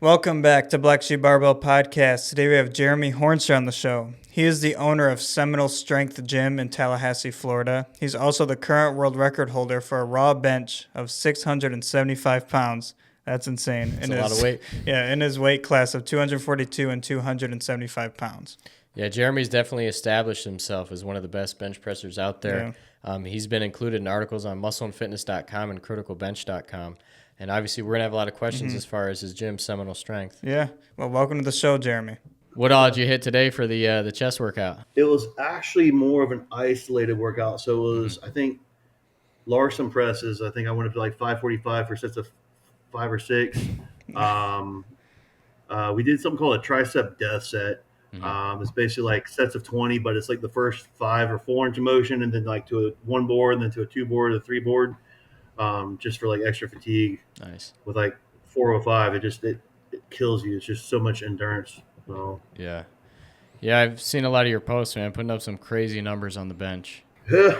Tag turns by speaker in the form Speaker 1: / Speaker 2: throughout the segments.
Speaker 1: Welcome back to Blacksheep Barbell Podcast. Today we have Jeremy Hoornstra on the show. He is the owner of Seminole Strength Gym in Tallahassee, Florida. He's also the current world record holder for a raw bench of 675 pounds. That's insane.
Speaker 2: That's a lot of weight.
Speaker 1: Yeah, in his weight class of 242 and 275 pounds.
Speaker 2: Yeah, Jeremy's definitely established himself as one of the best bench pressers out there.
Speaker 1: Yeah.
Speaker 2: He's been included in articles on muscleandfitness.com and criticalbench.com. And obviously, we're going to have a lot of questions as far as his gym, Seminole Strength.
Speaker 1: Yeah. Well, welcome to the show, Jeremy.
Speaker 2: What all did you hit today for the chest workout?
Speaker 3: It was actually more of an isolated workout. So it was, I think, Larson presses. I think I went up to like 545 for sets of 5 or 6. We did something called a tricep death set. It's basically like sets of 20, but it's like the first 5 or 4 into motion, and then like to a 1 board, and then to a 2 board, a 3 board, just for like extra fatigue.
Speaker 2: Nice.
Speaker 3: With like 405, it kills you. It's just so much endurance. So
Speaker 2: Yeah, I've seen a lot of your posts, man, putting up some crazy numbers on the bench.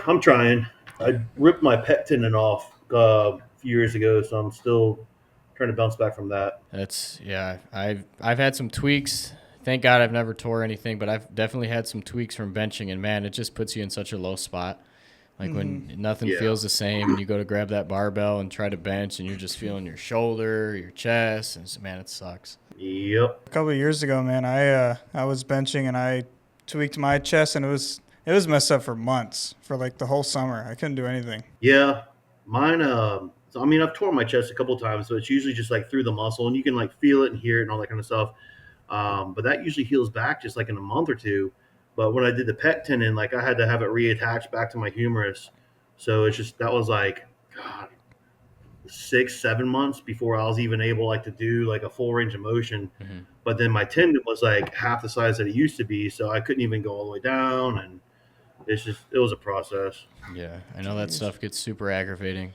Speaker 3: I'm trying. I ripped my pec tendon off a few years ago, so I'm still trying to bounce back from that.
Speaker 2: I've had some tweaks. Thank God I've never tore anything, but I've definitely had some tweaks from benching, and man, it just puts you in such a low spot. Like when nothing feels the same, and you go to grab that barbell and try to bench, and you're just feeling your shoulder, your chest, and man, it sucks.
Speaker 3: Yep.
Speaker 1: A couple of years ago, man, I was benching and I tweaked my chest, and it was messed up for months, for like the whole summer. I couldn't do anything.
Speaker 3: Yeah, mine. So, I mean, I've torn my chest a couple of times, so it's usually just like through the muscle, and you can like feel it and hear it and all that kind of stuff. But that usually heals back just like in a month or two. But when I did the pec tendon, like I had to have it reattached back to my humerus. So it's just, that was like, God, 6-7 months before I was even able like to do like a full range of motion. But then my tendon was like half the size that it used to be, so I couldn't even go all the way down, and it was a process.
Speaker 2: Yeah, I know that stuff gets super aggravating.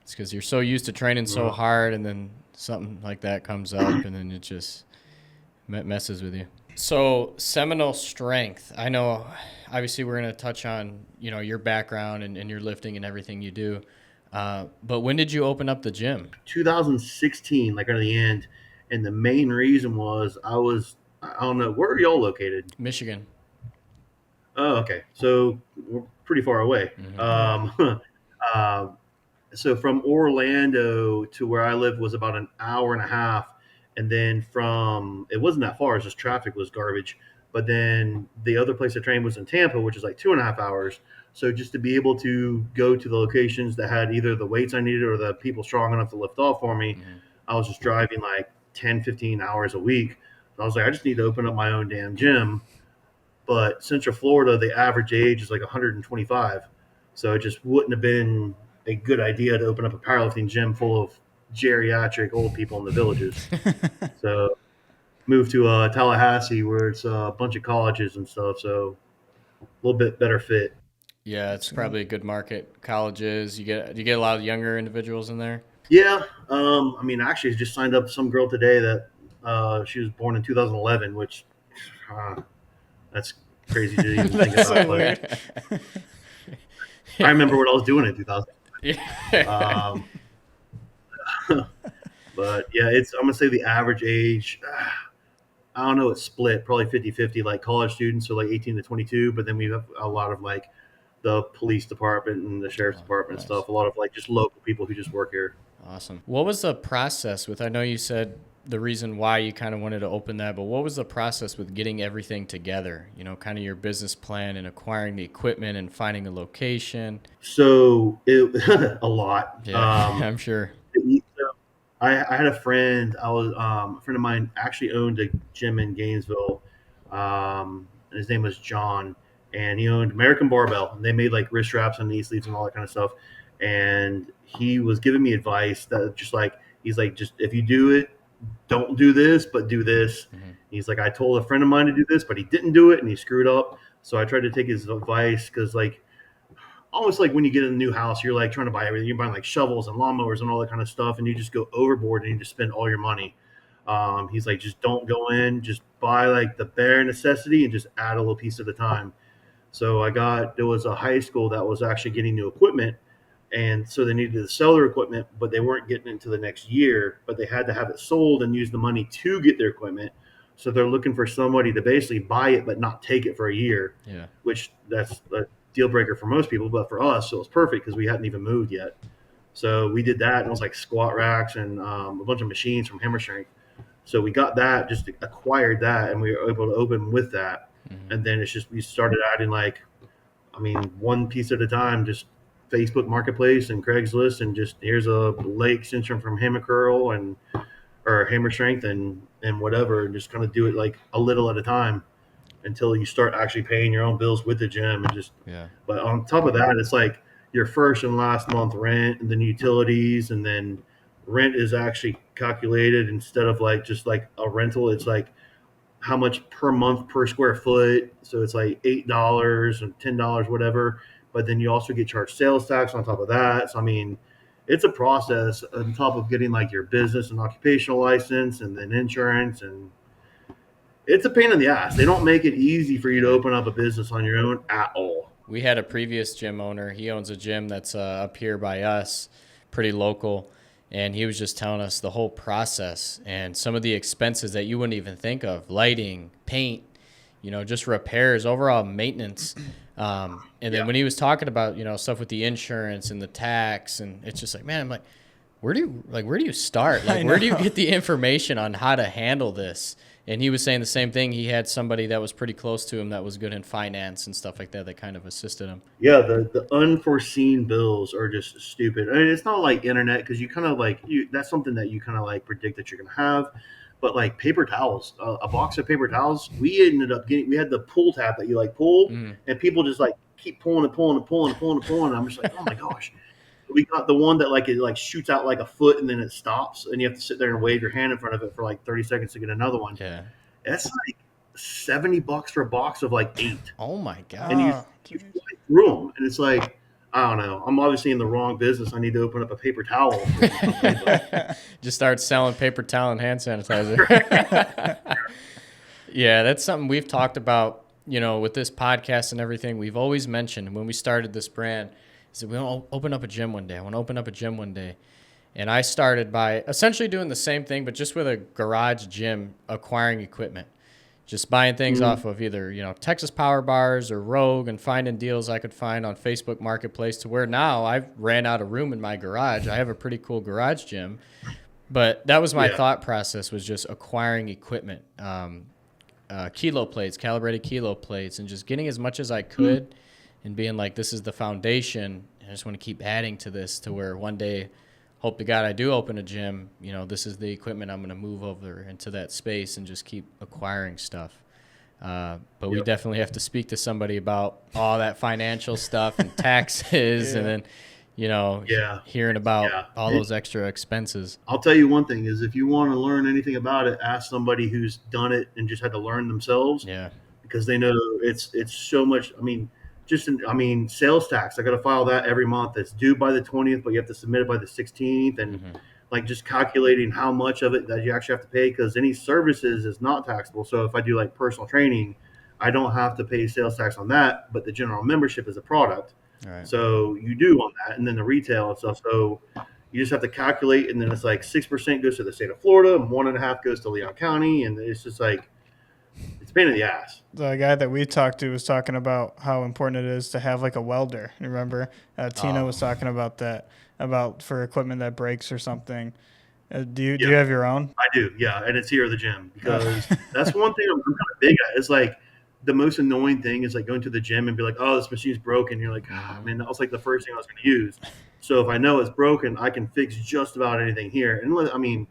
Speaker 2: It's because you're so used to training so hard, and then something like that comes up, and then it just messes with you. So Seminole Strength, I know obviously we're going to touch on, your background and your lifting and everything you do. But when did you open up the gym?
Speaker 3: 2016, like at the end. And the main reason was I don't know, where are y'all located?
Speaker 2: Michigan.
Speaker 3: Oh, okay. So we're pretty far away. So from Orlando to where I live was about an hour and a half. And then it wasn't that far, it's just traffic was garbage. But then the other place I trained was in Tampa, which is like 2.5 hours. So just to be able to go to the locations that had either the weights I needed or the people strong enough to lift off for me, I was just driving like 10, 15 hours a week. So I was like, I just need to open up my own damn gym. But Central Florida, the average age is like 125. So it just wouldn't have been a good idea to open up a powerlifting gym full of geriatric old people in the villages. So moved to Tallahassee, where it's a bunch of colleges and stuff. So a little bit better fit.
Speaker 2: Yeah, it's probably a good market. Colleges, you get a lot of younger individuals in there.
Speaker 3: Yeah, I mean, actually, just signed up some girl today that she was born in 2011, which that's crazy to even think about. But I remember what I was doing in 2000. But yeah, I'm gonna say the average age. I don't know, it's split, probably 50-50, like college students, so like 18 to 22. But then we have a lot of like the police department and the sheriff's department and stuff. A lot of like just local people who just work here.
Speaker 2: Awesome. What was the process with, I know you said the reason why you kind of wanted to open that, but what was the process with getting everything together? Kind of your business plan and acquiring the equipment and finding a location.
Speaker 3: So a lot.
Speaker 2: Yeah, I'm sure.
Speaker 3: I had a friend. A friend of mine actually owned a gym in Gainesville. His name was John, and he owned American Barbell. And they made like wrist straps and knee sleeves and all that kind of stuff. And he was giving me advice that he's like, just if you do it, don't do this, but do this. He's like, I told a friend of mine to do this, but he didn't do it, and he screwed up. So I tried to take his advice, because like, almost like when you get in a new house, you're like trying to buy everything. You're buying like shovels and lawnmowers and all that kind of stuff, and you just go overboard and you just spend all your money. He's like, just don't go in, just buy like the bare necessity and just add a little piece at a time. So there was a high school that was actually getting new equipment, And so they needed to sell their equipment, but they weren't getting it into the next year, but they had to have it sold and use the money to get their equipment. So they're looking for somebody to basically buy it, but not take it for a year, which that's a deal breaker for most people. But for us, it was perfect because we hadn't even moved yet. So we did that, and it was like squat racks and a bunch of machines from Hammer Strength. So we got that, just acquired that, and we were able to open with that. And then it's just, we started adding one piece at a time, just Facebook Marketplace and Craigslist, and just here's a leg extension from Hammer Curl or Hammer Strength and whatever, and just kind of do it like a little at a time until you start actually paying your own bills with the gym and just. But on top of that, it's like your first and last month rent and then utilities, and then rent is actually calculated instead of like just like a rental. It's like how much per month per square foot. So it's like $8 and $10, whatever. But then you also get charged sales tax on top of that. So, I mean, it's a process on top of getting like your business and occupational license and then insurance. And it's a pain in the ass. They don't make it easy for you to open up a business on your own at all.
Speaker 2: We had a previous gym owner. He owns a gym that's up here by us, pretty local. And he was just telling us the whole process and some of the expenses that you wouldn't even think of: lighting, paint, just repairs, overall maintenance. And then when he was talking about, stuff with the insurance and the tax, and it's just like, man, I'm like, where do you start? Like, where do you get the information on how to handle this? And he was saying the same thing. He had somebody that was pretty close to him that was good in finance and stuff like that kind of assisted him.
Speaker 3: Yeah, the unforeseen bills are just stupid. I mean, it's not like internet, because you kind of like that's something that you kind of like predict that you're going to have. But like paper towels, a box of paper towels, we ended up getting. We had the pull tab that you like pull, and people just like keep pulling and pulling and pulling and pulling and pulling. And I'm just like, oh my gosh. We got the one that like it like shoots out like a foot and then it stops, and you have to sit there and wave your hand in front of it for like 30 seconds to get another one.
Speaker 2: Yeah,
Speaker 3: that's like $70 for a box of like 8.
Speaker 2: Oh my god!
Speaker 3: And you fly through them, and it's like, I don't know. I'm obviously in the wrong business. I need to open up a paper towel.
Speaker 2: Just start selling paper towel and hand sanitizer. Yeah, that's something we've talked about. With this podcast and everything, we've always mentioned when we started this brand. So we want to open up a gym one day. I want to open up a gym one day. And I started by essentially doing the same thing, but just with a garage gym, acquiring equipment. Just buying things off of either, Texas Power Bars or Rogue, and finding deals I could find on Facebook Marketplace, to where now I've ran out of room in my garage. I have a pretty cool garage gym. But that was my thought process, was just acquiring equipment, kilo plates, calibrated kilo plates, and just getting as much as I could. And being like, this is the foundation. I just want to keep adding to this, to where one day, hope to God I do open a gym. This is the equipment I'm going to move over into that space and just keep acquiring stuff. But we definitely have to speak to somebody about all that financial stuff and taxes, and then, hearing about all those extra expenses.
Speaker 3: I'll tell you one thing is, if you want to learn anything about it, ask somebody who's done it and just had to learn themselves.
Speaker 2: Yeah.
Speaker 3: Because they know it's so much. I mean, sales tax, I got to file that every month. It's due by the 20th, but you have to submit it by the 16th. And like just calculating how much of it that you actually have to pay, because any services is not taxable. So if I do like personal training, I don't have to pay sales tax on that, but the general membership is a product.
Speaker 2: Right.
Speaker 3: So you do on that, and then the retail and stuff. So you just have to calculate, and then it's like 6% goes to the state of Florida, and 1.5% goes to Leon County, and it's just like, it's a pain in the ass.
Speaker 1: The guy that we talked to was talking about how important it is to have like a welder. You remember? Tina was talking about that, about for equipment that breaks or something. Do you have your own?
Speaker 3: I do, yeah, and it's here at the gym, because that's one thing I'm kind of big at. It's like the most annoying thing is like going to the gym and be like, oh, this machine's broken. You're like, man, that was like the first thing I was going to use. So if I know it's broken, I can fix just about anything here. And I mean,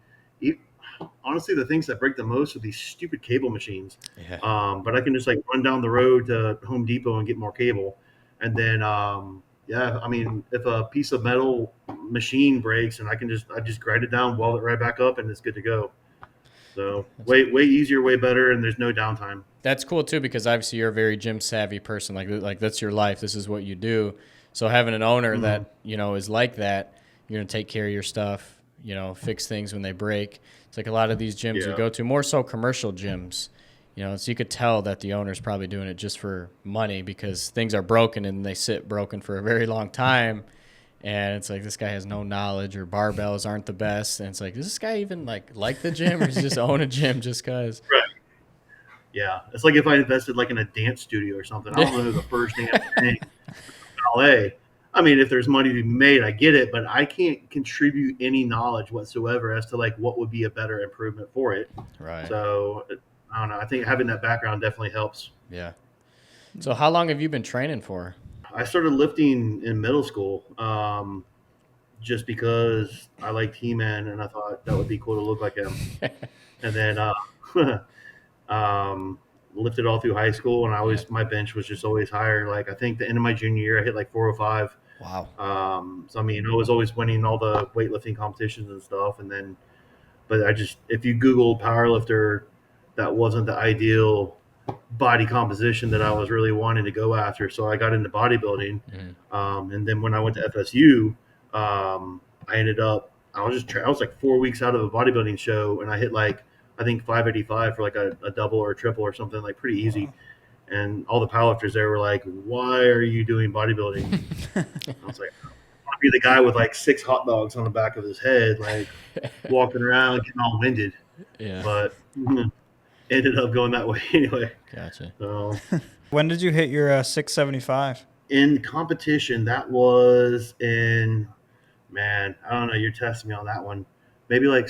Speaker 3: honestly, the things that break the most are these stupid cable machines.
Speaker 2: Yeah.
Speaker 3: But I can just like run down the road to Home Depot and get more cable. And then, I mean, if a piece of metal machine breaks, and I just grind it down, weld it right back up, and it's good to go. So way easier, way better, and there's no downtime.
Speaker 2: That's cool too, because obviously you're a very gym savvy person. Like that's your life. This is what you do. So having an owner that, is like that, you're going to take care of your stuff, fix things when they break. It's like a lot of these gyms you go to, more so commercial gyms, so you could tell that the owner's probably doing it just for money, because things are broken and they sit broken for a very long time. And it's like, this guy has no knowledge, or barbells aren't the best. And it's like, does this guy even like the gym, or does he just own a gym just because?
Speaker 3: Right. Yeah. It's like if I invested like in a dance studio or something. I don't know the first thing ballet. I mean, if there's money to be made, I get it, but I can't contribute any knowledge whatsoever as to like what would be a better improvement for it.
Speaker 2: Right.
Speaker 3: So I don't know. I think having that background definitely helps.
Speaker 2: Yeah. So how long have you been training for?
Speaker 3: I started lifting in middle school, just because I liked He-Man and I thought that would be cool to look like him. And then lifted all through high school, and my bench was just always higher. Like I think the end of my junior year, I hit like 405.
Speaker 2: Wow.
Speaker 3: So I mean, I was always winning all the weightlifting competitions and stuff. And then, but if you Google powerlifter, that wasn't the ideal body composition that I was really wanting to go after. So I got into bodybuilding. And then when I went to FSU, I ended up, I was like 4 weeks out of a bodybuilding show, and I hit like, I think 585 for like a double or a triple or something, like pretty easy. Wow. And all the powerlifters there were like, why are you doing bodybuilding? I was like, I want to be the guy with like 6 hot dogs on the back of his head, like walking around getting all winded.
Speaker 2: Yeah.
Speaker 3: But ended up going that way anyway.
Speaker 2: Gotcha.
Speaker 3: So,
Speaker 1: when did you hit your 675?
Speaker 3: In competition, that was in, man, I don't know. You're testing me on that one. Maybe like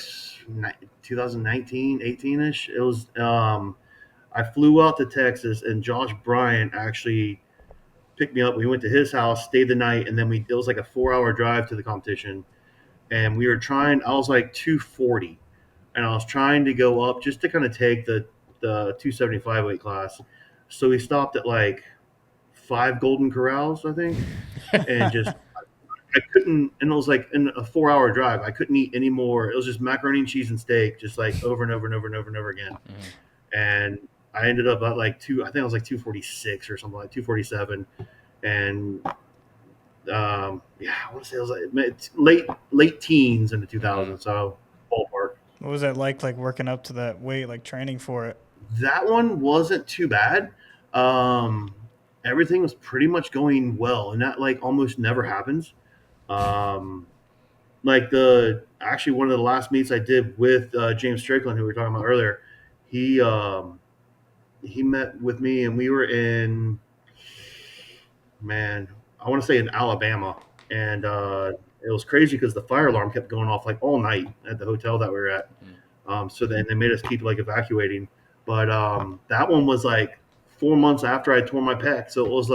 Speaker 3: 2019, 18-ish. It was, I flew out to Texas, and Josh Bryant actually picked me up. We went to his house, stayed the night, and then it was like a 4-hour drive to the competition. And I was like 240, and I was trying to go up just to kind of take the 275 weight class. So we stopped at like 5 Golden Corrals, I think, and just I couldn't. And it was like in a 4-hour drive. I couldn't eat any more. It was just macaroni and cheese and steak, just like over and over and over and over and over again. And I ended up at like I think I was like 246 or something, like 247, and I want to say it was like late teens in the 2000s. So ballpark.
Speaker 1: What was that like working up to that weight, like training for it?
Speaker 3: That one wasn't too bad. Everything was pretty much going well, and that like almost never happens. Like actually one of the last meets I did with James Strickland, who we were talking about earlier, he met with me, and we were in, man, I want to say in Alabama, and it was crazy because the fire alarm kept going off like all night at the hotel that we were at. So then they made us keep like evacuating. But that one was like 4 months after I tore my pec. So it was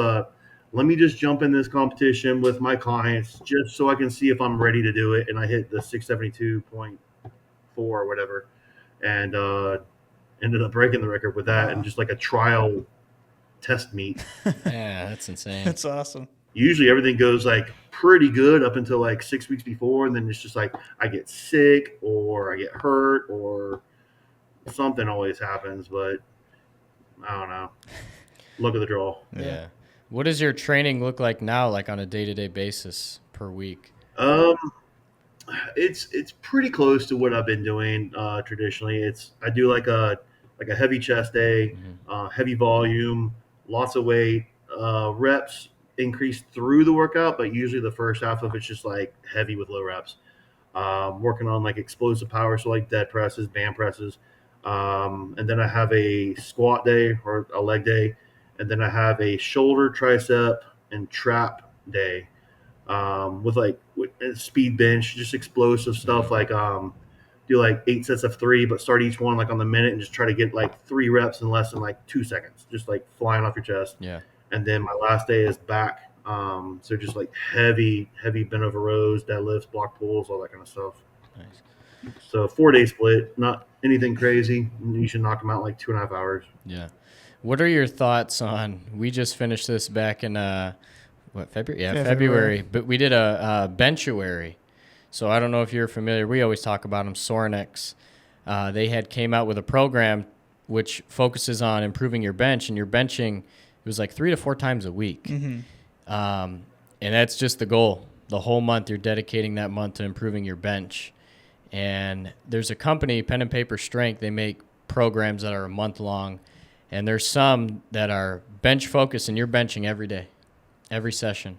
Speaker 3: let me just jump in this competition with my clients just so I can see if I'm ready to do it. And I hit the 672.4 or whatever, and ended up breaking the record with that. Wow. And just like a trial test meet.
Speaker 2: Yeah, that's insane.
Speaker 1: That's awesome.
Speaker 3: Usually everything goes like pretty good up until like 6 weeks before, and then it's just like I get sick or I get hurt or something always happens, but I don't know. Look at the draw.
Speaker 2: Yeah. What does your training look like now, like on a day-to-day basis per week?
Speaker 3: It's pretty close to what I've been doing traditionally. I do like a heavy chest day, heavy volume, lots of weight, reps increase through the workout, but usually the first half of it's just like heavy with low reps. Working on like explosive power, so like dead presses, band presses. And then I have a squat day or a leg day. And then I have a shoulder, tricep, and trap day with speed bench, just explosive stuff. Like do like 8 sets of 3, but start each one like on the minute and just try to get like 3 reps in less than like 2 seconds, just like flying off your chest.
Speaker 2: Yeah. And
Speaker 3: then my last day is back. So just like heavy bent over rows, deadlifts, block pulls, all that kind of stuff.
Speaker 2: Nice.
Speaker 3: So 4-day split, not anything crazy. You should knock them out in like 2.5 hours.
Speaker 2: Yeah. What are your thoughts on, we just finished this back in, February? Yeah, February. But we did a benchuary. So I don't know if you're familiar. We always talk about them, Sorinex. They came out with a program which focuses on improving your bench, and your benching, it was like 3 to 4 times a week. Mm-hmm. And that's just the goal. The whole month, you're dedicating that month to improving your bench. And there's a company, Pen and Paper Strength, they make programs that are a month long. And there's some that are bench focused, and you're benching every day, every session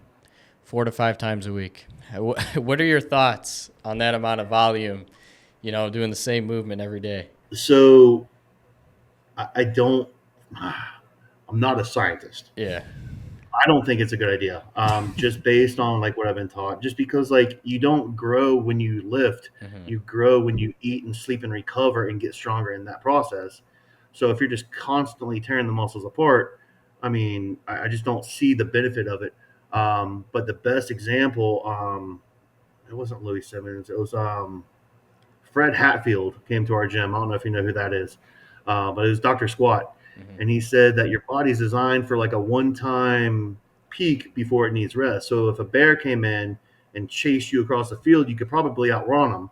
Speaker 2: 4 to 5 times a week. What are your thoughts on that amount of volume, doing the same movement every day?
Speaker 3: So I don't, I'm not a scientist.
Speaker 2: Yeah.
Speaker 3: I don't think it's a good idea. Just based on like what I've been taught, just because like you don't grow when you lift, you grow when you eat and sleep and recover and get stronger in that process. So if you're just constantly tearing the muscles apart, I mean, I just don't see the benefit of it. But the best example, it wasn't Louis Simmons. It was Fred Hatfield came to our gym. I don't know if you know who that is, but it was Dr. Squat. And he said that your body's designed for like a one-time peak before it needs rest. So if a bear came in and chased you across the field, you could probably outrun him.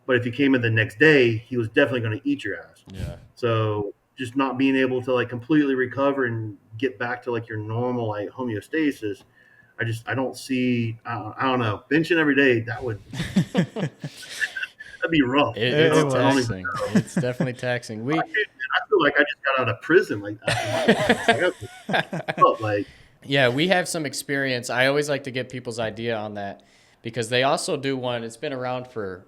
Speaker 3: But if he came in the next day, he was definitely going to eat your ass.
Speaker 2: Yeah.
Speaker 3: So just not being able to like completely recover and get back to like your normal like homeostasis, I don't see. I don't know. Benching every day, that'd be rough.
Speaker 2: It's taxing. It's definitely taxing.
Speaker 3: I feel like I just got out of prison like that.
Speaker 2: Yeah, we have some experience. I always like to get people's idea on that because they also do one. It's been around for,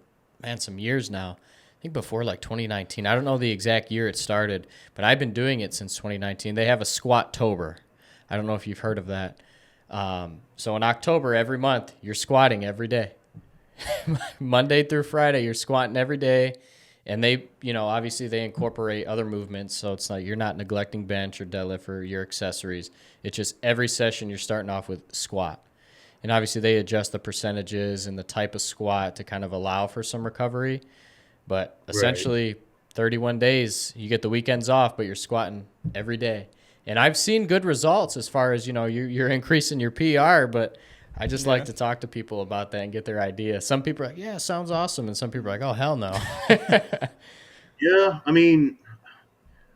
Speaker 2: some years now. I think before like 2019. I don't know the exact year it started, but I've been doing it since 2019. They have a Squat-tober. I don't know if you've heard of that. So in October, every month, you're squatting every day. Monday through Friday, you're squatting every day. And they, obviously they incorporate other movements. So it's like you're not neglecting bench or deadlift or your accessories. It's just every session you're starting off with squat. And obviously they adjust the percentages and the type of squat to kind of allow for some recovery. But essentially 31 days, you get the weekends off, but you're squatting every day. And I've seen good results as far as, you're increasing your PR, but I just like to talk to people about that and get their idea. Some people are like, yeah, sounds awesome. And some people are like, oh, hell no.
Speaker 3: Yeah. I mean,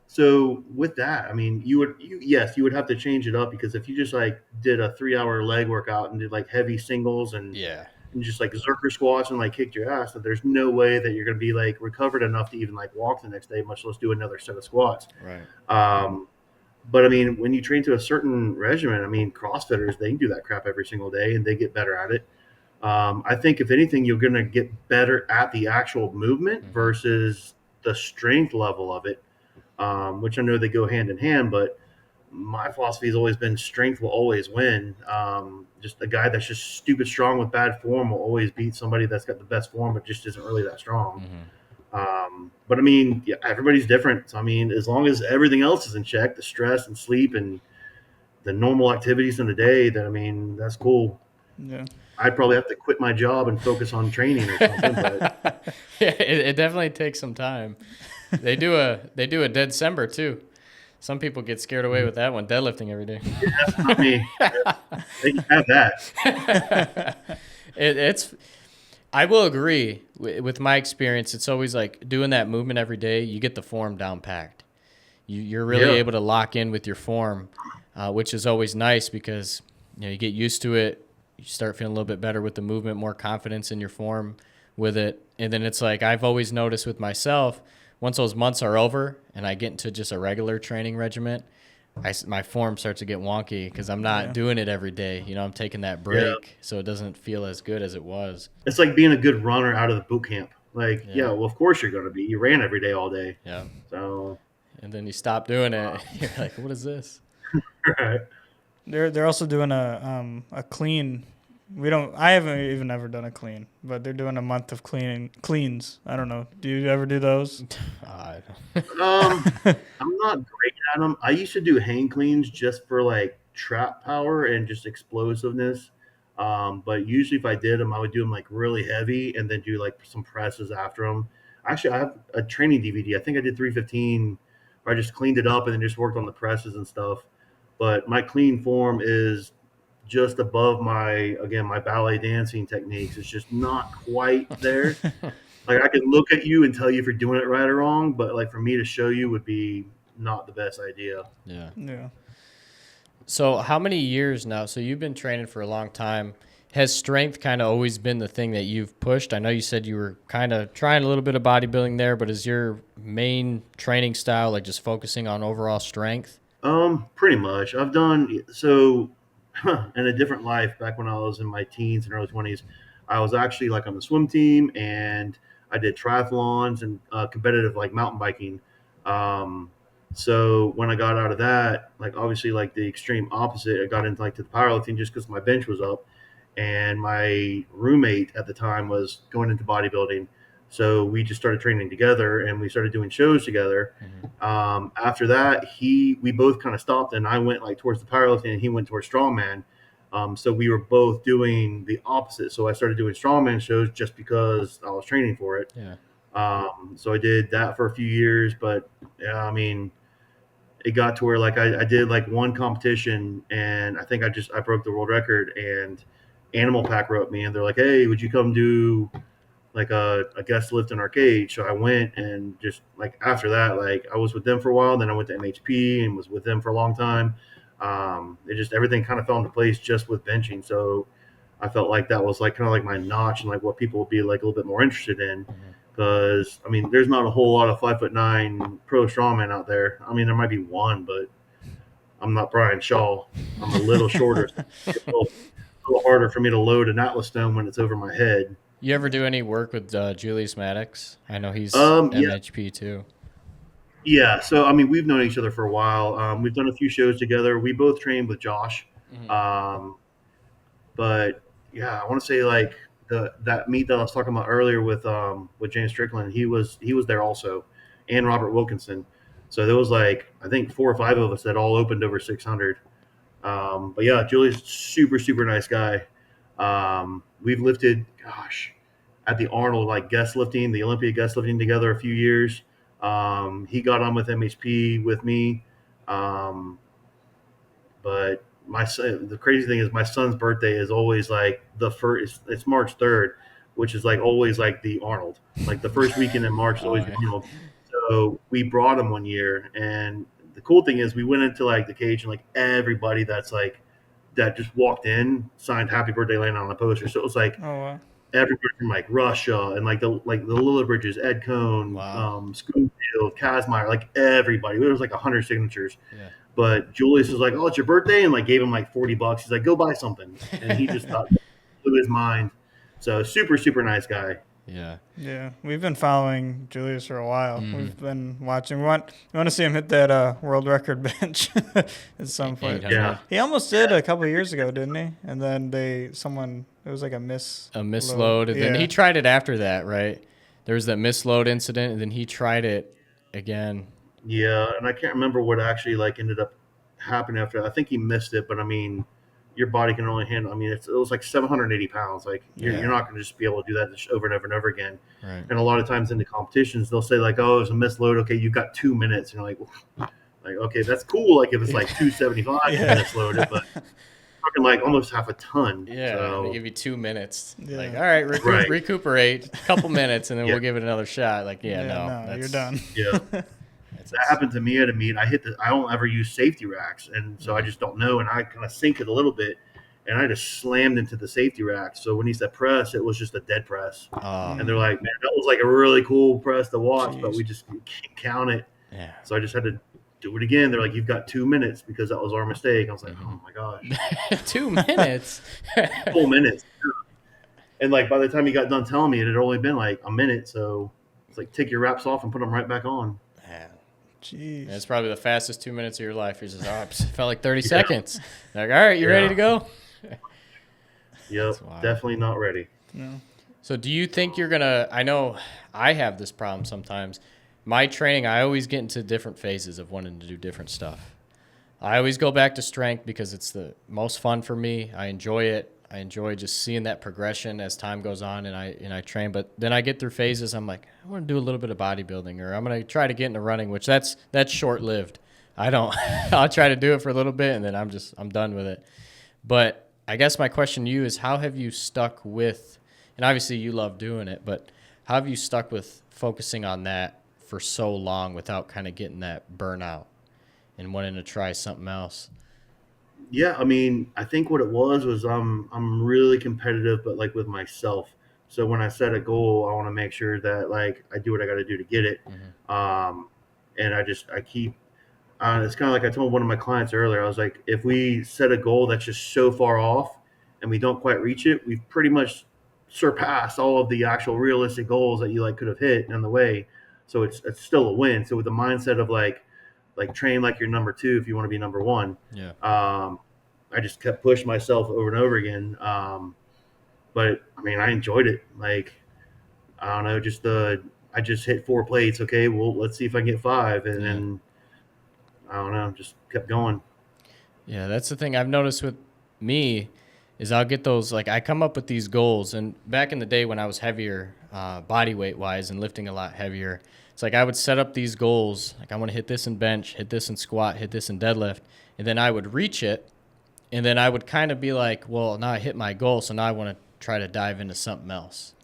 Speaker 3: so with that, I mean, you would have to change it up because if you just like did a 3-hour leg workout and did like heavy singles and just like zerker squats and like kicked your ass, that there's no way that you're going to be like recovered enough to even like walk the next day, much less do another set of squats.
Speaker 2: Right.
Speaker 3: But I mean, when you train to a certain regimen, I mean, CrossFitters, they can do that crap every single day and they get better at it. I think if anything, you're going to get better at the actual movement versus the strength level of it, which I know they go hand in hand, but my philosophy has always been strength will always win. Just a guy that's just stupid strong with bad form will always beat somebody that's got the best form, but just isn't really that strong. But I mean, everybody's different. So, I mean, as long as everything else is in check, the stress and sleep and the normal activities in the day, then I mean, that's cool.
Speaker 1: Yeah.
Speaker 3: I'd probably have to quit my job and focus on training or something. But
Speaker 2: it definitely takes some time. They do a December too. Some people get scared away with that one, deadlifting every day.
Speaker 3: Yeah, that's not me. They can have that.
Speaker 2: I will agree with my experience. It's always like doing that movement every day. You get the form down packed. You're really able to lock in with your form, which is always nice because you get used to it. You start feeling a little bit better with the movement, more confidence in your form with it. And then it's like I've always noticed with myself, once those months are over and I get into just a regular training regimen, my form starts to get wonky because I'm not doing it every day. I'm taking that break, so it doesn't feel as good as it was.
Speaker 3: It's like being a good runner out of the boot camp. Like, well, of course you're going to be. You ran every day all day.
Speaker 2: Yeah.
Speaker 3: So.
Speaker 2: And then you stop doing it. You're like, what is this?
Speaker 3: Right.
Speaker 1: They're also doing a clean. I haven't even ever done a clean, but they're doing a month of cleans. I don't know. Do you ever do those?
Speaker 2: I
Speaker 3: I'm not great at them. I used to do hang cleans just for like trap power and just explosiveness. But usually if I did them, I would do them like really heavy and then do like some presses after them. Actually, I have a training DVD. I think I did 315 where I just cleaned it up and then just worked on the presses and stuff. But my clean form is just above my ballet dancing techniques. It's just not quite there. Like I could look at you and tell you if you're doing it right or wrong, but like for me to show you would be not the best idea.
Speaker 2: Yeah.
Speaker 1: Yeah.
Speaker 2: So how many years now? So you've been training for a long time. Has strength kind of always been the thing that you've pushed? I know you said you were kind of trying a little bit of bodybuilding there, but is your main training style like just focusing on overall strength?
Speaker 3: Pretty much. I've done so. in a different life back when I was in my teens and early 20s. I was actually like on the swim team, and I did triathlons and competitive like mountain biking. Um, so when I got out of that, like obviously like the extreme opposite, I got into like to the powerlifting just because my bench was up, and my roommate at the time was going into bodybuilding. So we just started training together, and we started doing shows together. After that, we both kind of stopped, and I went like towards the powerlifting, and he went towards strongman. So we were both doing the opposite. So I started doing strongman shows just because I was training for it.
Speaker 2: Yeah.
Speaker 3: So I did that for a few years, but yeah, I mean, it got to where like I did like one competition, and I think I broke the world record, and Animal Pack wrote me, and they're like, "Hey, would you come do like a guest lift in our cage?" So I went, and just like after that, like I was with them for a while. Then I went to MHP and was with them for a long time. It just everything kind of fell into place just with benching. So I felt like that was like kind of like my notch and like what people would be like a little bit more interested in. Because I mean, there's not a whole lot of 5'9" pro strongman out there. I mean, there might be one, but I'm not Brian Shaw. I'm a little shorter. It's a little harder for me to load an Atlas stone when it's over my head.
Speaker 2: You ever do any work with Julius Maddox? I know he's
Speaker 3: Yeah,
Speaker 2: MHP too.
Speaker 3: yeah. So I mean, we've known each other for a while. We've done a few shows together. We both trained with Josh. Um, but yeah, I want to say like that meet that I was talking about earlier with James Strickland. He was there also, and Robert Wilkinson. So there was like I think 4 or 5 of us that all opened over 600. But yeah, Julius, super super nice guy. We've lifted, gosh, at the Arnold like guest lifting, the Olympia guest lifting together a few years. He got on with MHP with me. Um, but my son, the crazy thing is my son's birthday is always like the first. It's March 3rd, which is like always like the Arnold. Like the first weekend in March is always the Arnold. So we brought him one year, and the cool thing is we went into like the cage, and like everybody that just walked in signed "Happy Birthday" Lane on a poster. So it was like
Speaker 1: Oh, wow.
Speaker 3: everybody from like Russia and like the Lillibridges, Ed Cohn,
Speaker 2: Wow.
Speaker 3: Schoonfield, Kazmaier, like everybody. There was like 100 signatures.
Speaker 2: Yeah.
Speaker 3: But Julius was like, "Oh, it's your birthday," and like gave him like $40. He's like, "Go buy something," and he just thought blew his mind. So super super nice guy.
Speaker 2: Yeah.
Speaker 1: Yeah, we've been following Julius for a while. We've been watching. We want to see him hit that world record bench at some point.
Speaker 2: 800.
Speaker 3: Yeah.
Speaker 1: He almost did a couple of years ago, didn't he? And then it was like a
Speaker 2: misload, and then
Speaker 1: Yeah.
Speaker 2: he tried it after that, right? There was that misload incident, and then he tried it again.
Speaker 3: Yeah, and I can't remember what actually like ended up happening after. I think he missed it, but I mean, your body can only handle. I mean, it was like 780 pounds. Like you're not going to just be able to do that over and over and over again.
Speaker 2: Right.
Speaker 3: And a lot of times in the competitions, they'll say like, "Oh, it was a misload. Okay, you've got 2 minutes." And you're like, okay, that's cool. Like if it's like 275 minutes loaded, but talking like almost half a ton.
Speaker 2: Yeah,
Speaker 3: So,
Speaker 2: they give you 2 minutes.
Speaker 1: Yeah.
Speaker 2: Like, all right,
Speaker 3: Right.
Speaker 2: recuperate a couple minutes, and then
Speaker 3: Yeah.
Speaker 2: we'll give it another shot. Like,
Speaker 1: No,
Speaker 2: that's,
Speaker 1: you're done.
Speaker 3: yeah. That happened to me at a meet. I don't ever use safety racks, and so I just don't know. And I kind of sink it a little bit, and I just slammed into the safety rack. So when he said press, it was just a dead press. And they're like, "Man, that was like a really cool press to watch, but we just can't count it."
Speaker 2: Yeah.
Speaker 3: So I just had to do it again. They're like, "You've got 2 minutes because that was our mistake." I was like, "Oh my gosh,
Speaker 2: 2 minutes.
Speaker 3: full minutes!" And like by the time he got done telling me, it had only been like a minute. So it's like, take your wraps off and put them right back on.
Speaker 2: Man.
Speaker 1: Jeez.
Speaker 2: It's probably the fastest 2 minutes of your life. You're just, it felt like 30 seconds. Like, all right, you ready to go?
Speaker 3: Yep, definitely not ready.
Speaker 1: No.
Speaker 2: So do you think you're going to, I know I have this problem sometimes. My training, I always get into different phases of wanting to do different stuff. I always go back to strength because it's the most fun for me. I enjoy it. I enjoy just seeing that progression as time goes on, and I train. But then I get through phases. I'm like, I want to do a little bit of bodybuilding, or I'm going to try to get into running, which that's short-lived. I'll try to do it for a little bit, and then I'm done with it. But I guess my question to you is, how have you stuck with, and obviously you love doing it, but how have you stuck with focusing on that for so long without kind of getting that burnout and wanting to try something else?
Speaker 3: Yeah, I mean, I think what it was I'm really competitive, but like with myself. So when I set a goal, I want to make sure that like I do what I got to do to get it. And it's kind of like I told one of my clients earlier. I was like, if we set a goal that's just so far off and we don't quite reach it, we've pretty much surpassed all of the actual realistic goals that you like could have hit on the way. So it's still a win. So with the mindset of like train like you're number two if you want to be number one.
Speaker 2: Yeah.
Speaker 3: I just kept pushing myself over and over again. But I mean, I enjoyed it. Like, I don't know, I just hit 4 plates. Okay, well, let's see if I can get 5. And then, I don't know, just kept going.
Speaker 2: Yeah, that's the thing I've noticed with me is I'll get those, like I come up with these goals. And back in the day when I was heavier, body weight wise and lifting a lot heavier, it's like I would set up these goals. Like I want to hit this in bench, hit this in squat, hit this in deadlift. And then I would reach it. And then I would kind of be like, well, now I hit my goal. So now I want to try to dive into something else.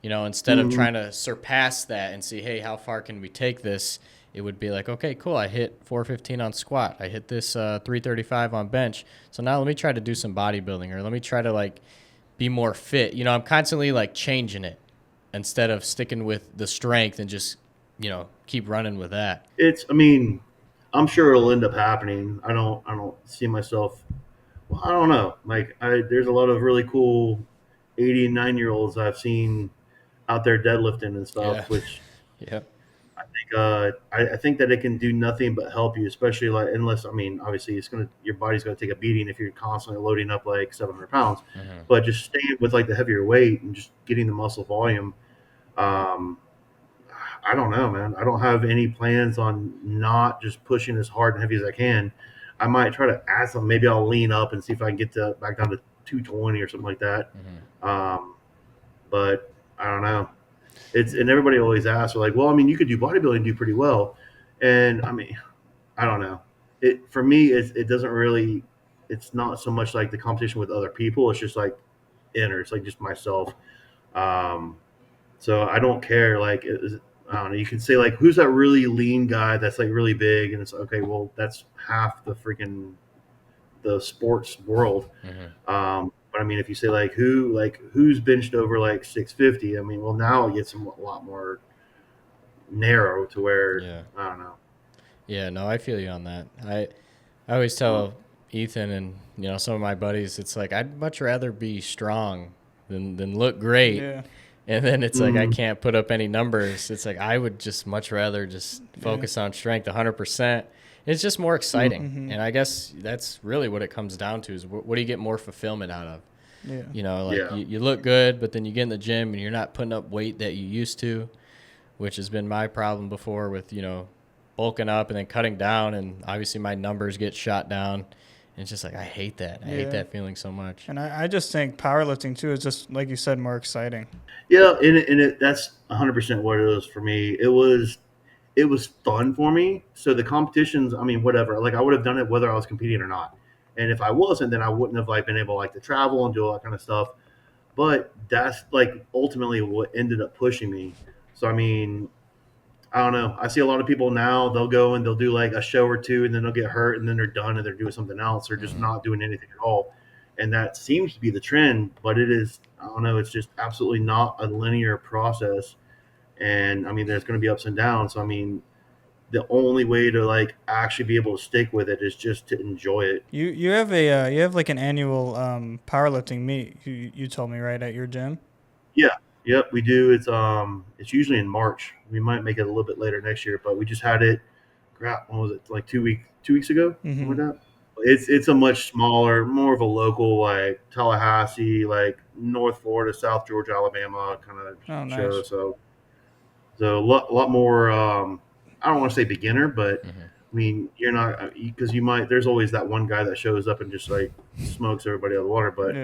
Speaker 2: You know, instead of trying to surpass that and see, hey, how far can we take this? It would be like, okay, cool. I hit 415 on squat. I hit this 335 on bench. So now let me try to do some bodybuilding, or let me try to like be more fit. You know, I'm constantly like changing it instead of sticking with the strength and just, you know, keep running with that.
Speaker 3: I mean, I'm sure it'll end up happening. I don't see myself. Well, I don't know. Like, there's a lot of really cool 80 and 9-year-olds I've seen out there deadlifting and stuff, which I think that it can do nothing but help you, especially like, unless, I mean, obviously your body's going to take a beating if you're constantly loading up like 700 pounds, but just staying with like the heavier weight and just getting the muscle volume. I don't know, man. I don't have any plans on not just pushing as hard and heavy as I can. I might try to add something. Maybe I'll lean up and see if I can get back down to 220 or something like that. But I don't know. And everybody always asks, like, well, I mean, you could do bodybuilding and do pretty well. And I mean, I don't know. For me, it doesn't really, it's not so much like the competition with other people. It's just like it's like just myself. So I don't care. Like, I don't know. You can say like, who's that really lean guy that's like really big? And it's okay. Well, that's half the sports world. But I mean, if you say like who's benched over like 650, I mean, well, now it gets a lot more narrow to where I don't know.
Speaker 2: Yeah, no, I feel you on that. I always tell Ethan and, you know, some of my buddies, it's like I'd much rather be strong than look great. Yeah. And then it's like I can't put up any numbers. It's like I would just much rather just focus on strength 100%. It's just more exciting. And I guess that's really what it comes down to is what do you get more fulfillment out of? Yeah. You know, like you look good, but then you get in the gym and you're not putting up weight that you used to, which has been my problem before with, you know, bulking up and then cutting down. And obviously my numbers get shot down. And it's just like, I hate that. I hate that feeling so much.
Speaker 1: And I just think powerlifting too is just, like you said, more exciting.
Speaker 3: Yeah. And that's 100% what it is for me. It was fun for me. So the competitions, I mean, whatever, like I would have done it whether I was competing or not. And if I wasn't, then I wouldn't have like been able like to travel and do all that kind of stuff. But that's like ultimately what ended up pushing me. So, I mean, I don't know. I see a lot of people now, they'll go and they'll do like a show or two and then they'll get hurt and then they're done and they're doing something else or just not doing anything at all. And that seems to be the trend, but it is, I don't know, it's just absolutely not a linear process. And I mean, there's going to be ups and downs. So, I mean, the only way to like actually be able to stick with it is just to enjoy it.
Speaker 1: You have like an annual powerlifting meet. You told me, right, at your gym?
Speaker 3: Yeah. Yep, we do. It's usually in March. We might make it a little bit later next year, but we just had it. Crap, when was it? Like 2 weeks ago, something like that. It's a much smaller, more of a local like Tallahassee, like North Florida, South Georgia, Alabama kind of show.
Speaker 1: Nice.
Speaker 3: So a lot more. I don't want to say beginner, but I mean, you're not, because there's always that one guy that shows up and just like smokes everybody out of the water. But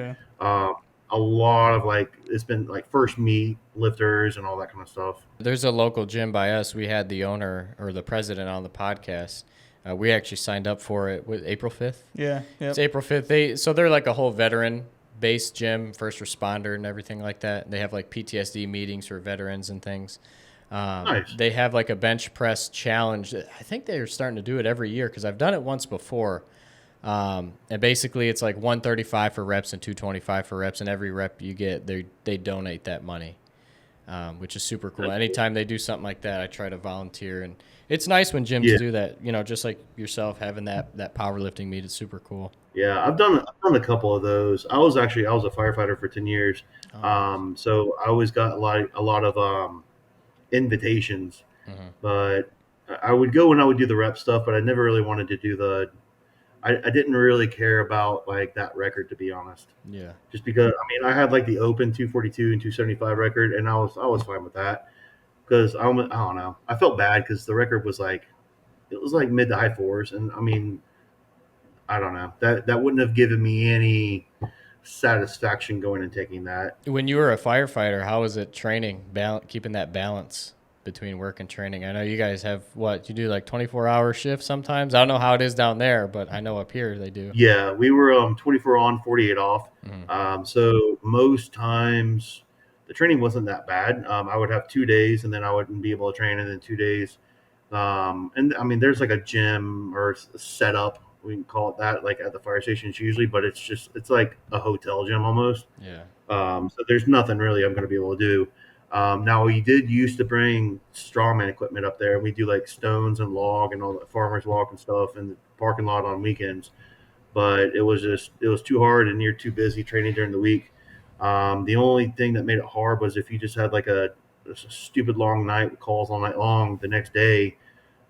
Speaker 3: a lot of like, it's been like first meet lifters and all that kind of stuff.
Speaker 2: There's a local gym by us. We had the owner or the president on the podcast. We actually signed up for it with April 5th.
Speaker 1: Yeah. Yep.
Speaker 2: It's April 5th. They're like a whole veteran based gym, first responder and everything like that. They have like PTSD meetings for veterans and things.
Speaker 3: Nice.
Speaker 2: They have like a bench press challenge. I think they're starting to do it every year because I've done it once before. And basically it's like 135 for reps and 225 for reps, and every rep you get, they donate that money. which is super cool.
Speaker 3: That's
Speaker 2: Anytime they do something like that, I try to volunteer, and it's nice when gyms do that. Just like yourself having that powerlifting meet is super cool.
Speaker 3: Yeah, I've done a couple of those. I was a firefighter for 10 years. So I always got a lot of invitations, but I would go when I would do the rep stuff, but I never really wanted to do I didn't really care about like that record, to be honest.
Speaker 2: Yeah.
Speaker 3: Just because I had like the open 242 and 275 record, and I was fine with that because I don't know. I felt bad because the record was like mid to high fours, and I don't know, that wouldn't have given me any satisfaction going and taking that.
Speaker 2: When you were a firefighter, how was it training, keeping that balance between work and training? I know you guys have you do like 24-hour shifts sometimes. I don't know how it is down there, but I know up here they do.
Speaker 3: Yeah, we were 24 on, 48 off. So most times the training wasn't that bad. I would have 2 days, and then I wouldn't be able to train, and then 2 days. And there's like a gym or a setup, we can call it that, like at the fire stations usually, but it's like a hotel gym almost.
Speaker 2: Yeah.
Speaker 3: So there's nothing really I'm going to be able to do. Now we did used to bring strongman equipment up there. We do like stones and log and all that farmers walk and stuff in the parking lot on weekends, but it was too hard, and you're too busy training during the week. The only thing that made it hard was if you just had like a stupid long night with calls all night long the next day.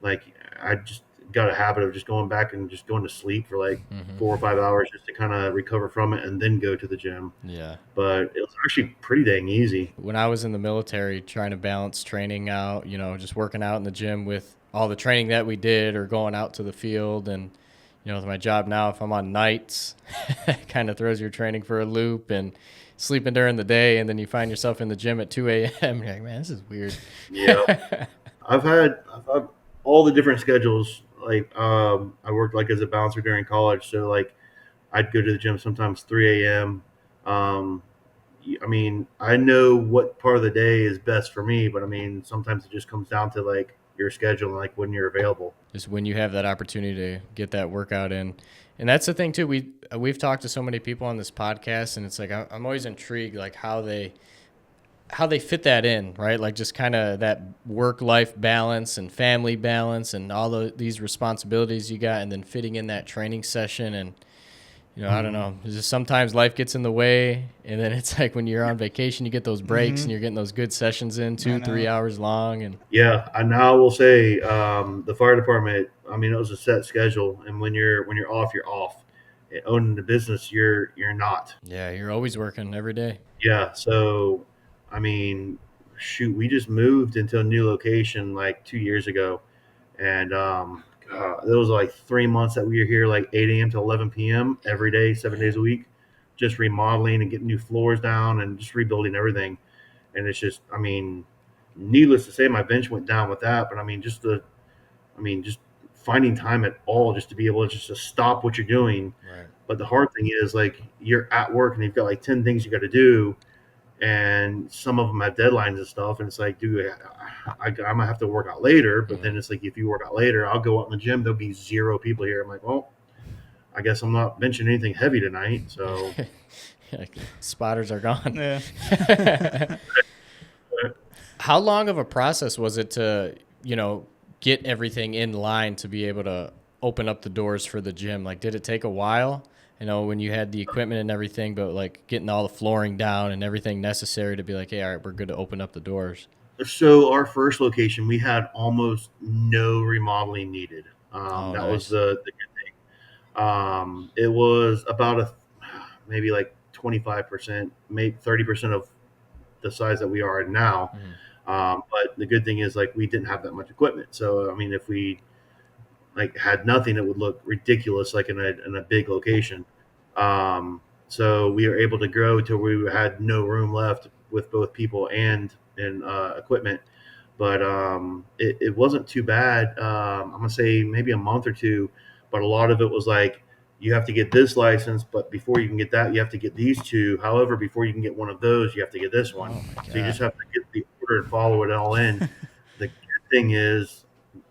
Speaker 3: Like I just got a habit of just going back and just going to sleep for like 4 or 5 hours just to kind of recover from it and then go to the gym.
Speaker 2: Yeah.
Speaker 3: But it was actually pretty dang easy.
Speaker 2: When I was in the military, trying to balance training out, just working out in the gym with all the training that we did, or going out to the field, and with my job now, if I'm on nights, it kind of throws your training for a loop, and sleeping during the day, and then you find yourself in the gym at 2 a.m. You're like, man, this is weird.
Speaker 3: Yeah. I've had all the different schedules. Like I worked like as a bouncer during college, so like I'd go to the gym sometimes 3 a.m. I know what part of the day is best for me, but sometimes it just comes down to like your schedule and like when you're available.
Speaker 2: Just when you have that opportunity to get that workout in. And that's the thing too. We've talked to so many people on this podcast, and it's like I'm always intrigued like how they fit that in, right? Like just kind of that work-life balance and family balance and all these responsibilities you got, and then fitting in that training session. And I don't know. It's just sometimes life gets in the way, and then it's like when you're on vacation, you get those breaks and you're getting those good sessions in 2-3 hours long. And
Speaker 3: yeah, and now I will say the fire department. It was a set schedule, and when you're off, you're off. Owning the business, you're not.
Speaker 2: Yeah, you're always working every day.
Speaker 3: Yeah, so shoot, we just moved into a new location like 2 years ago, and it was like 3 months that we were here like 8 a.m. to 11 p.m. every day, 7 days a week, just remodeling and getting new floors down and just rebuilding everything. And it's just, needless to say, my bench went down with that. But just finding time at all just to be able to just to stop what you're doing.
Speaker 2: Right.
Speaker 3: But the hard thing is like you're at work and you've got like 10 things you got to do, and some of them have deadlines and stuff, and it's like, dude, I'm gonna have to work out later. But then it's like, if you work out later, I'll go out in the gym, there'll be 0 people here. I'm like, well, I guess I'm not benching anything heavy tonight. So
Speaker 2: like, spotters are gone.
Speaker 1: Yeah.
Speaker 2: How long of a process was it to get everything in line to be able to open up the doors for the gym? Like, did it take a while? When you had the equipment and everything, but like getting all the flooring down and everything necessary to be like, hey, all right, we're good to open up the doors.
Speaker 3: So our first location, we had almost no remodeling needed. That
Speaker 2: nice.
Speaker 3: was the good thing. It was about maybe like 25%, maybe 30% of the size that we are now. But the good thing is like we didn't have that much equipment. So if we like had nothing, it would look ridiculous like in a big location. So we were able to grow till we had no room left with both people and equipment. But it wasn't too bad. I'm gonna say maybe a month or two, but a lot of it was like, you have to get this license, but before you can get that, you have to get these 2. However, before you can get one of those, you have to get this one. So you just have to get the order and follow it all in. The good thing is,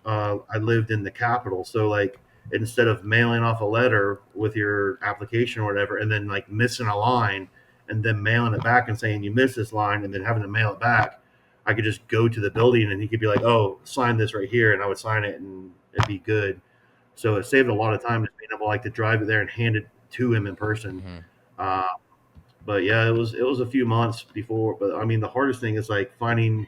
Speaker 3: I lived in the capital, so like instead of mailing off a letter with your application or whatever, and then like missing a line, and then mailing it back and saying you missed this line, and then having to mail it back, I could just go to the building and he could be like, "Oh, sign this right here," and I would sign it and it'd be good. So it saved a lot of time just being able like to drive it there and hand it to him in person.
Speaker 2: Mm-hmm.
Speaker 3: Uh, but yeah, it was a few months before. But I mean, the hardest thing is like finding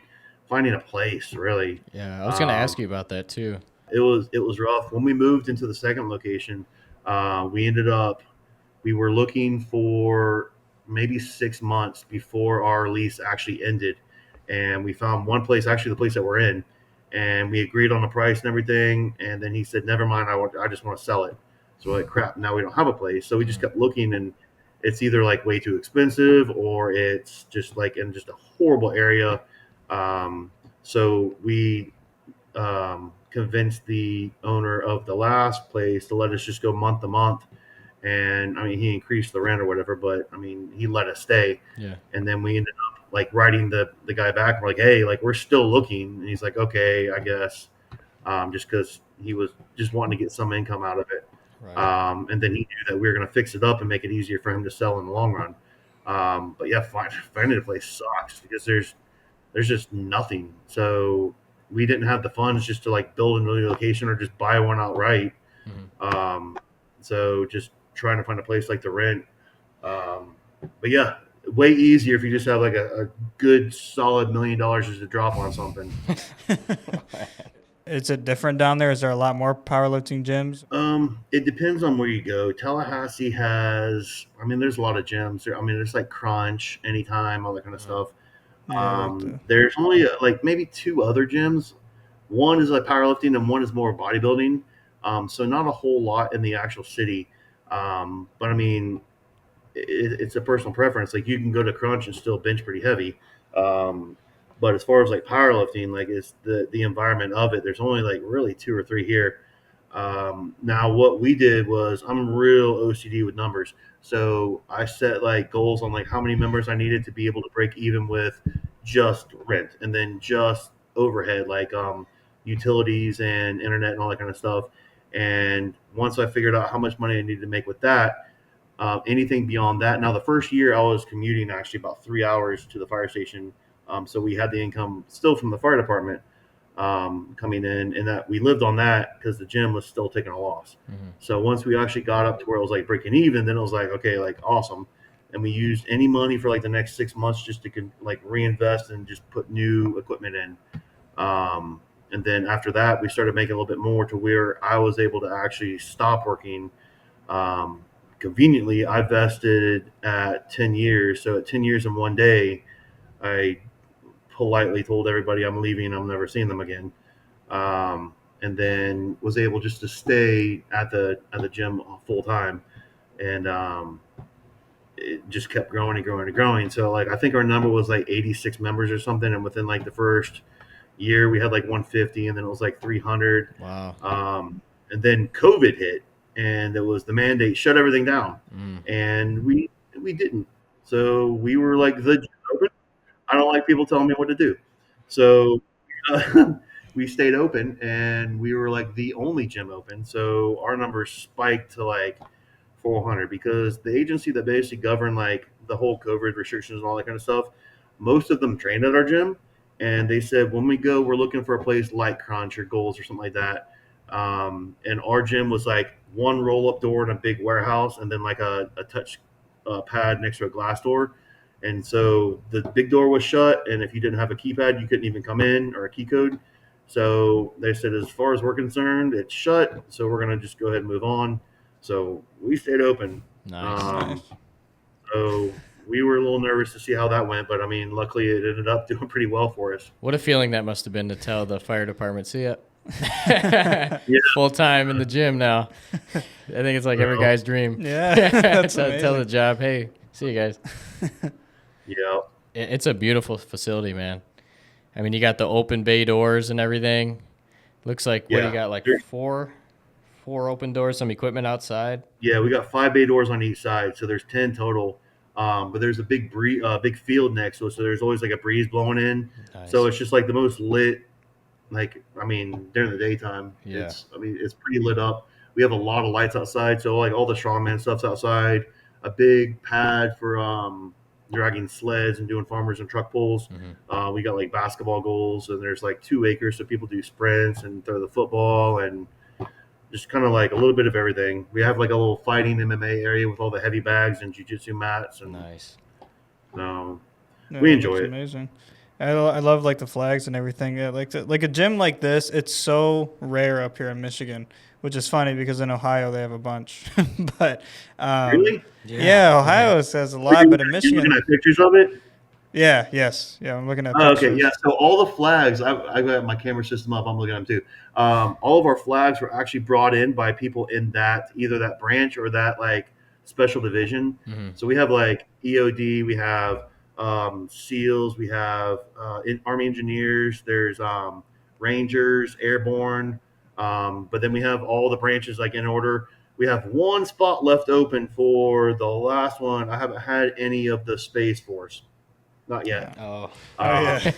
Speaker 3: a place really.
Speaker 2: Yeah, I was gonna ask you about that too.
Speaker 3: It was rough when we moved into the second location. We ended up we were looking for maybe 6 months before our lease actually ended, and we found one place, actually the place that we're in, and we agreed on the price and everything. And then he said, "Never mind, I just want to sell it." So we're like, "Crap, now we don't have a place." So we just kept looking, and it's either like way too expensive or it's just like in just a horrible area. So we convinced the owner of the last place to let us just go month to month. And I mean, he increased the rent or whatever, but I mean, he let us stay.
Speaker 2: Yeah.
Speaker 3: And then we ended up like writing the guy back. We're like, "Hey, like we're still looking." And he's like, "Okay, I guess," just because he was just wanting to get some income out of it.
Speaker 2: Right.
Speaker 3: And then he knew that we were going to fix it up and make it easier for him to sell in the long run. But yeah, finding a place sucks because there's just nothing. So we didn't have the funds just to like build a new location or just buy one outright.
Speaker 2: Mm-hmm.
Speaker 3: So just trying to find a place like to rent. But yeah, way easier if you just have like a good solid $1 million just to drop on something.
Speaker 1: Is it different down there? Is there a lot more powerlifting gyms?
Speaker 3: It depends on where you go. Tallahassee has, I mean, there's a lot of gyms. I mean, there's like Crunch, Anytime, all that kind of stuff.
Speaker 1: Yeah, like the
Speaker 3: There's only like maybe two other gyms. One is like powerlifting and one is more bodybuilding. So not a whole lot in the actual city. But I mean, it's a personal preference. Like you can go to Crunch and still bench pretty heavy. Um, but as far as like powerlifting, like it's the environment of it. There's only like really two or three here. Now what we did was I'm real OCD with numbers. So I set like goals on like how many members I needed to be able to break even with just rent and then just overhead like utilities and internet and all that kind of stuff. And once I figured out how much money I needed to make with that, anything beyond that. Now, the first year I was commuting actually about 3 hours to the fire station. So we had the income still from the fire department coming in, and that we lived on that because the gym was still taking a loss.
Speaker 2: Mm-hmm.
Speaker 3: So once we actually got up to where it was like breaking even, then it was like, okay, like awesome. And we used any money for like the next 6 months just to like reinvest and just put new equipment in. And then after that, we started making a little bit more to where I was able to actually stop working. Um, Conveniently, I vested at 10 years. So at 10 years and one day, I politely told everybody I'm leaving. I'm never seeing them again. And then was able just to stay at the gym full time. And it just kept growing and growing and growing. So like I think our number was like 86 members or something. And within like the first year, we had like 150, and then it was like 300.
Speaker 2: Wow.
Speaker 3: And then COVID hit, and it was the mandate shut everything down,
Speaker 2: Mm.
Speaker 3: and we didn't. So we were like the gym open. I don't like people telling me what to do, so we stayed open, and we were like the only gym open. So our numbers spiked to like 400 because the agency that basically governed like the whole COVID restrictions and all that kind of stuff, most of them trained at our gym, and they said when we go, we're looking for a place like Crunch or Goals or something like that. And our gym was like one roll up door in a big warehouse, and then like a touch pad next to a glass door. And so the big door was shut, and if you didn't have a keypad, you couldn't even come in or a key code. So they said, as far as we're concerned, it's shut. So we're gonna just go ahead and move on. So we stayed open.
Speaker 2: Nice.
Speaker 3: Um, so we were a little nervous to see how that went, but I mean, luckily it ended up doing pretty well for us.
Speaker 2: What a feeling that must have been to tell the fire department, see ya.
Speaker 3: Yeah.
Speaker 2: Full time in the gym now. I think it's like every
Speaker 3: Well,
Speaker 2: guy's dream.
Speaker 1: Yeah, that's
Speaker 2: Tell the
Speaker 1: amazing.
Speaker 2: job, hey, see you guys.
Speaker 3: yeah.
Speaker 2: It's a beautiful facility, man. I mean, you got the open bay doors and everything. Looks like what
Speaker 3: Yeah.
Speaker 2: you got, like
Speaker 3: There-
Speaker 2: four open doors, some equipment outside.
Speaker 3: Yeah, we got 5 bay doors on each side, so there's 10 total. But there's a big field next to us, so there's always like a breeze blowing in.
Speaker 2: Nice.
Speaker 3: So it's just like the most lit. Like I mean, during the daytime,
Speaker 2: Yeah.
Speaker 3: it's pretty lit up. We have a lot of lights outside, so like all the strongman stuff's outside. A big pad for dragging sleds and doing farmers and truck pulls. We got like basketball goals, and there's like 2 acres, so people do sprints and throw the football and just kind of like a little bit of everything. We have like a little fighting MMA area with all the heavy bags and jiu-jitsu mats, and
Speaker 2: Nice.
Speaker 3: We enjoy it.
Speaker 1: Amazing. I love like the flags and everything. Yeah, like a gym like this, it's so rare up here in Michigan, which is funny because in Ohio they have a bunch. But
Speaker 3: Really?
Speaker 1: yeah, Ohio has a lot, but in
Speaker 3: You
Speaker 1: Michigan,
Speaker 3: looking at pictures of it?
Speaker 1: yeah, I'm looking at
Speaker 3: Oh,
Speaker 1: pictures.
Speaker 3: okay, yeah. So all the flags, I got my camera system up. I'm looking at them too. All of our flags were actually brought in by people in that either that branch or that like special division. So we have like EOD, we have SEALs, we have Army Engineers. There's Rangers, Airborne, but then we have all the branches like in order. We have one spot left open for the last one. I haven't had any of the Space Force. Not yet.
Speaker 2: Oh.
Speaker 1: Yeah.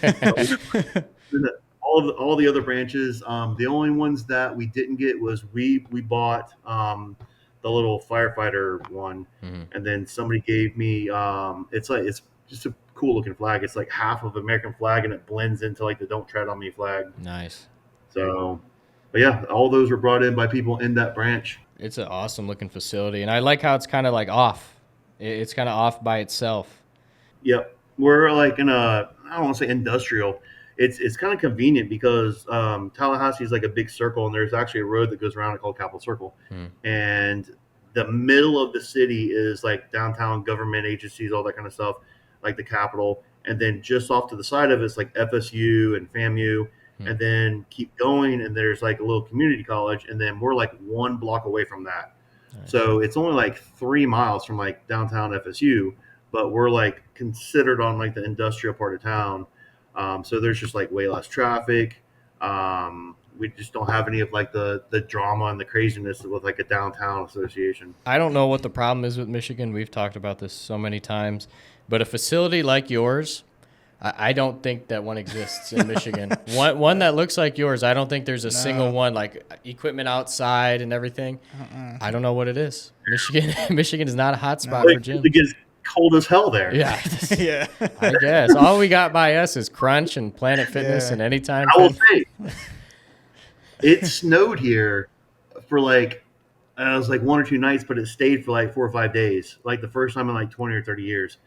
Speaker 3: All the other branches. The only ones that we didn't get was we bought the little firefighter one, and then somebody gave me it's just a cool looking flag. It's like half of American flag, and it blends into like the "Don't Tread on Me" flag.
Speaker 2: Nice.
Speaker 3: So, but yeah, all those were brought in by people in that branch.
Speaker 2: It's an awesome looking facility, and I like how it's kind of like off. It's kind of off by itself.
Speaker 3: Yep. We're like in a, I don't want to say industrial. It's kind of convenient because Tallahassee is like a big circle, and there's actually a road that goes around it called Capitol Circle. And the middle of the city is like downtown government agencies, all that kind of stuff, like the Capitol. And then just off to the side of it's like FSU and FAMU. And then keep going, and there's like a little community college, and then we're like 1 block away from that. Nice. So it's only like 3 miles from like downtown FSU, but we're like considered on like the industrial part of town. So there's just like way less traffic. We just don't have any of like the drama and the craziness with like a downtown association.
Speaker 2: I don't know what the problem is with Michigan. We've talked about this so many times, but a facility like yours, I don't think that one exists in Michigan. One that looks like yours, I don't think there's a single one, like equipment outside and everything. I don't know what it is. Michigan is not a hot spot for gyms.
Speaker 3: It gets cold as hell there.
Speaker 2: Yeah.
Speaker 1: Yeah.
Speaker 2: I guess. All we got by us is Crunch and Planet Fitness and Anytime.
Speaker 3: I will say, it snowed here for like, it was like 1 or 2 nights, but it stayed for like 4 or 5 days, like the first time in like 20 or 30 years.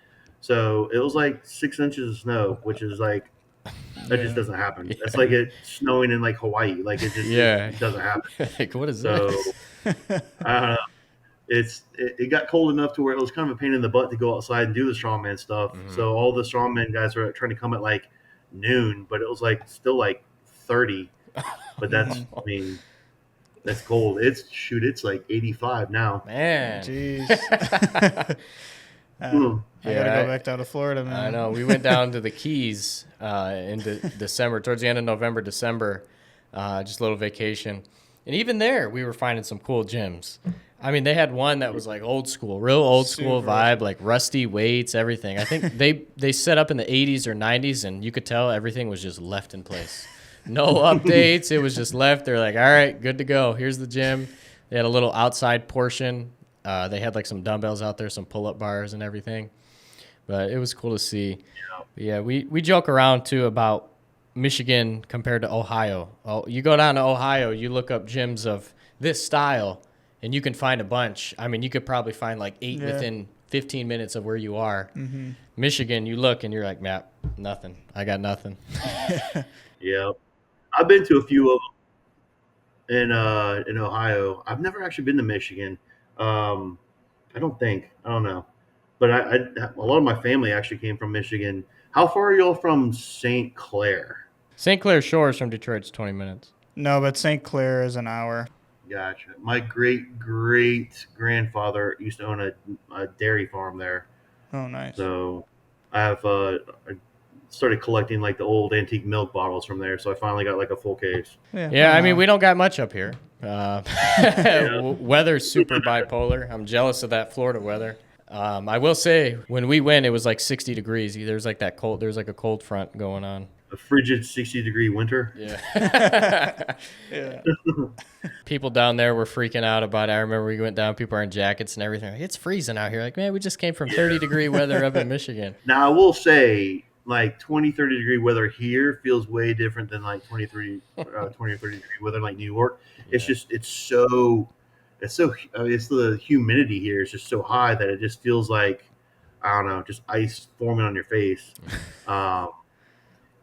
Speaker 3: So it was like 6 inches of snow, which is like, that just doesn't happen. Yeah. That's like it snowing in like Hawaii. Like it just it doesn't happen.
Speaker 2: Like, what is
Speaker 3: this? I don't know. It got cold enough to where it was kind of a pain in the butt to go outside and do the strongman stuff. So all the strongman guys were trying to come at like noon, but it was like still like 30. But that's, I mean, that's cold. It's like 85 now.
Speaker 2: Man.
Speaker 1: Jeez. I gotta go back down to Florida, man.
Speaker 2: I know. We went down to the Keys in December, towards the end of November, December, just a little vacation. And even there, we were finding some cool gyms. I mean, they had one that was like old school, real old school vibe, like rusty weights, everything. I think they set up in the 80s or 90s, and you could tell everything was just left in place. No updates. It was just left. They're like, all right, good to go. Here's the gym. They had a little outside portion. They had like some dumbbells out there, some pull-up bars and everything. But it was cool to see. Yeah, we joke around, too, about Michigan compared to Ohio. Oh, you go down to Ohio, you look up gyms of this style, and you can find a bunch. I mean, you could probably find like 8 within 15 minutes of where you are. Michigan, you look, and you're like, nah, nothing. I got nothing.
Speaker 3: Yeah. I've been to a few of them in Ohio. I've never actually been to Michigan. I don't know. But a lot of my family actually came from Michigan. How far are y'all from St. Clair?
Speaker 2: St. Clair Shores from Detroit's 20 minutes.
Speaker 1: No, but St. Clair is an hour.
Speaker 3: Gotcha. My great-great-grandfather used to own a dairy farm there.
Speaker 1: Oh, nice.
Speaker 3: So I started collecting like the old antique milk bottles from there. So I finally got like a full case.
Speaker 2: Yeah, I mean, we don't got much up here. Weather's super bipolar. I'm jealous of that Florida weather. I will say, when we went, it was like 60 degrees. There's like a cold front going on.
Speaker 3: a frigid 60-degree winter.
Speaker 2: Yeah.
Speaker 1: Yeah.
Speaker 2: People down there were freaking out about it. I remember we went down, people are in jackets and everything. Like, it's freezing out here. Like, man, we just came from 30-degree weather up in Michigan.
Speaker 3: Now, I will say, like 20, 30-degree weather here feels way different than like 20 or 30-degree weather like New York. It's
Speaker 2: Yeah.
Speaker 3: just, it's the humidity here is just so high that it just feels like, I don't know, just ice forming on your face. Um,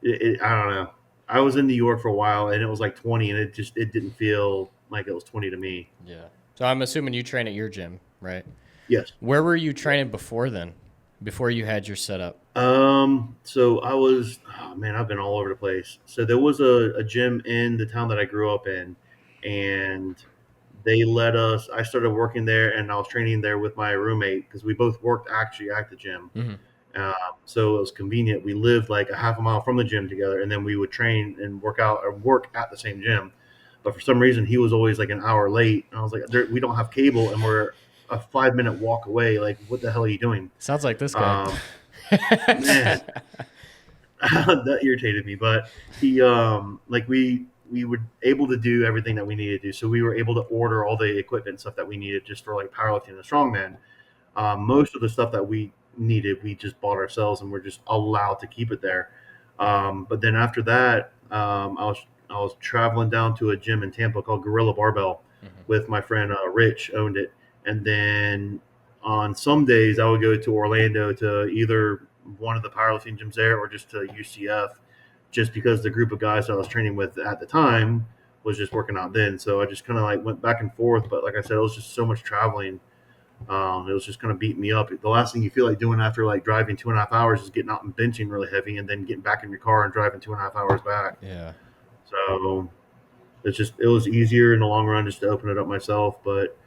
Speaker 3: I don't know. I was in New York for a while and it was like 20 and it didn't feel like it was 20 to me.
Speaker 2: Yeah. So I'm assuming you train at your gym, right?
Speaker 3: Yes.
Speaker 2: Where were you training before then? Before you had your setup?
Speaker 3: So I was, oh man, I've been all over the place. So there was a gym in the town that I grew up in, and they let us, I started working there and I was training there with my roommate because we both worked actually at the gym.
Speaker 2: Mm-hmm.
Speaker 3: So it was convenient. We lived like a half a mile from the gym together, and then we would train and work out or work at the same gym. But for some reason, he was always like an hour late. And I was like, we don't have cable and we're a 5-minute walk away. Like, what the hell are you doing?
Speaker 2: Sounds like this guy.
Speaker 3: Man, that irritated me. But he, like we were able to do everything that we needed to do. So we were able to order all the equipment and stuff that we needed just for like powerlifting and strongman. Most of the stuff that we needed, we just bought ourselves, and we're just allowed to keep it there. But then after that, I was traveling down to a gym in Tampa called Gorilla Barbell with my friend Rich, owned it, and then on some days I would go to Orlando to either one of the powerlifting gyms there or just to UCF, just because the group of guys that I was training with at the time was just working out then. So I just kind of like went back and forth. But like I said, it was just so much traveling. It was just kind of beating me up. The last thing you feel like doing after like driving 2.5 hours is getting out and benching really heavy and then getting back in your car and driving 2.5 hours back.
Speaker 2: Yeah.
Speaker 3: So it was easier in the long run just to open it up myself. But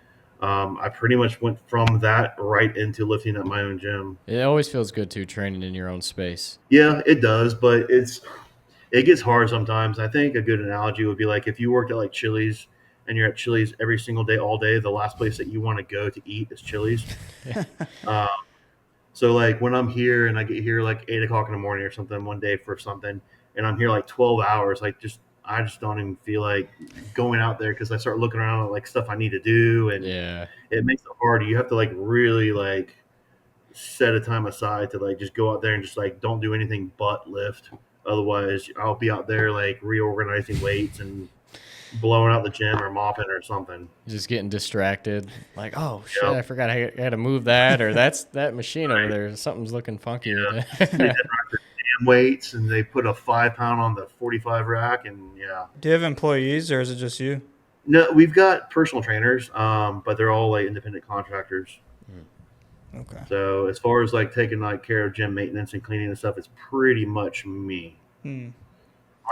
Speaker 3: I pretty much went from that right into lifting at my own gym.
Speaker 2: It always feels good too, training in your own space.
Speaker 3: Yeah, it does, but it gets hard sometimes. I think a good analogy would be like if you worked at like Chili's and you're at Chili's every single day, all day, the last place that you want to go to eat is Chili's. So like when I'm here and I get here like 8 o'clock in the morning or something one day for something, and I'm here like 12 hours, like I just don't even feel like going out there because I start looking around at like stuff I need to do, and
Speaker 2: Yeah.
Speaker 3: it makes it harder. You have to like really like set a time aside to like just go out there and just like don't do anything but lift. Otherwise, I'll be out there like reorganizing weights and blowing out the gym or mopping or something.
Speaker 2: Just getting distracted. Like, oh, shit,
Speaker 3: Yep.
Speaker 2: I forgot I had to move that, or that's that machine over there. Something's looking funky with
Speaker 3: They
Speaker 2: it.
Speaker 3: did damn weights and they put a 5-pound on the 45 rack, and yeah.
Speaker 1: Do you have employees or is it just you?
Speaker 3: No, we've got personal trainers, but they're all like independent contractors.
Speaker 1: Okay.
Speaker 3: So as far as like taking like care of gym maintenance and cleaning and stuff, it's pretty much me.
Speaker 1: Hmm.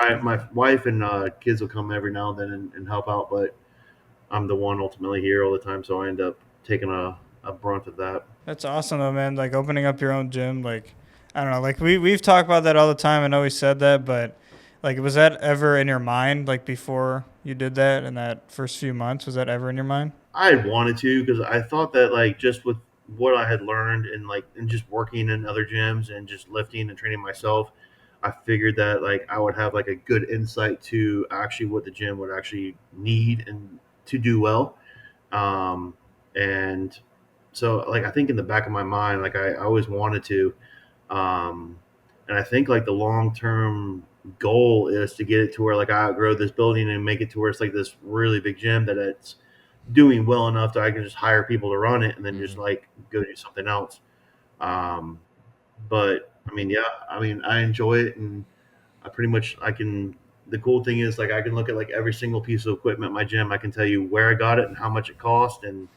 Speaker 3: My wife and kids will come every now and then and help out, but I'm the one ultimately here all the time, so I end up taking a brunt of that.
Speaker 1: That's awesome though, man. Like opening up your own gym, like I don't know, like we've talked about that all the time. I know we said that, but like was that ever in your mind, like before you did that in that first few months? Was that ever in your mind?
Speaker 3: I had wanted to because I thought that like just with what I had learned and just working in other gyms and just lifting and training myself, I figured that like I would have like a good insight to actually what the gym would actually need and to do well. And so like I think in the back of my mind, like I always wanted to, and I think like the long term goal is to get it to where like I outgrow this building and make it to where it's like this really big gym that it's doing well enough that I can just hire people to run it and then just like go do something else. Um, but I mean, yeah, I mean, I enjoy it, and I pretty much I can. The cool thing is like I can look at like every single piece of equipment in my gym. I can tell you where I got it and how much it cost and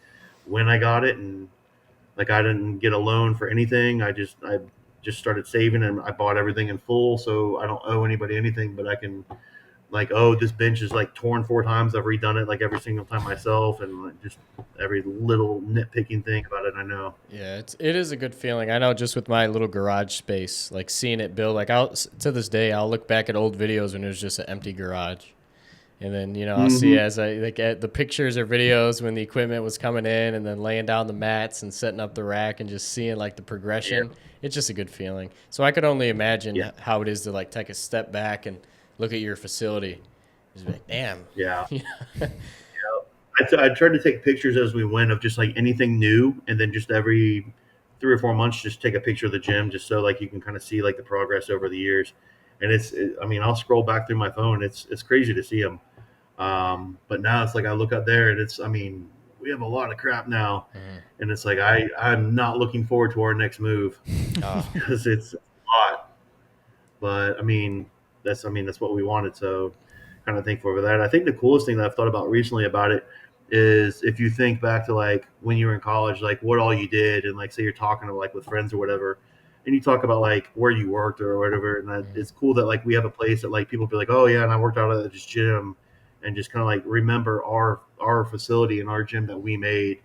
Speaker 3: when I got it, and like I didn't get a loan for anything. I just started saving and I bought everything in full, so I don't owe anybody anything. But I can like, oh, this bench is like torn 4 times. I've redone it like every single time myself, and like, just every little nitpicking thing about it I know.
Speaker 2: Yeah, it is a good feeling. I know just with my little garage space, like seeing it build, like to this day, I'll look back at old videos when it was just an empty garage. And then, I'll see as I like at the pictures or videos when the equipment was coming in and then laying down the mats and setting up the rack and just seeing like the progression. Yeah. It's just a good feeling. So I could only imagine how it is to like take a step back and look at your facility. Just be like, damn.
Speaker 3: Yeah. I tried to take pictures as we went of just like anything new, and then just every 3 or 4 months, just take a picture of the gym, just so like you can kind of see like the progress over the years. And I'll scroll back through my phone. It's crazy to see them. But now it's like I look up there, and we have a lot of crap now, and it's like I'm not looking forward to our next move because it's a lot. But that's what we wanted. So kind of thankful for that. I think the coolest thing that I've thought about recently about it is if you think back to like when you were in college, like what all you did, and like say you're talking to like with friends or whatever, and you talk about like where you worked or whatever, and it's cool that like we have a place that like people be like, oh yeah, and I worked out at this gym, and just kind of like remember our facility and our gym that we made,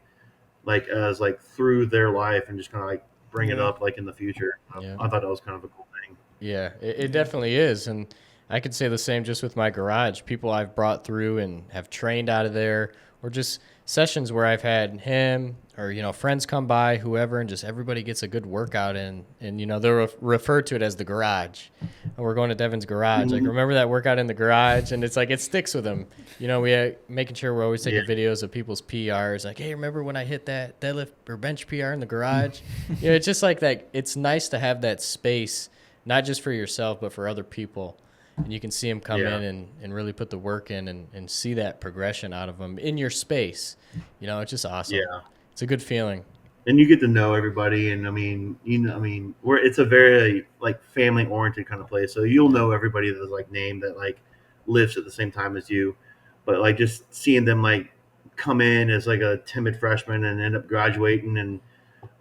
Speaker 3: like as like through their life, and just kind of like bring it up like in the future. I thought that was kind of a cool thing.
Speaker 2: Yeah, it definitely is. And I could say the same just with my garage. People I've brought through and have trained out of there, or just sessions where I've had him or, friends come by, whoever, and just everybody gets a good workout in. And, they'll refer to it as the garage. And we're going to Devin's garage. Like, remember that workout in the garage? And it's like, it sticks with them. We are making sure we're always taking videos of people's PRs. Like, hey, remember when I hit that deadlift or bench PR in the garage? It's just like that. It's nice to have that space, not just for yourself, but for other people. And you can see them come in and really put the work in and see that progression out of them in your space. It's just awesome. Yeah. It's a good feeling.
Speaker 3: And you get to know everybody. And it's a very like family oriented kind of place. So you'll know everybody that's like named that like lives at the same time as you. But like just seeing them like come in as like a timid freshman and end up graduating and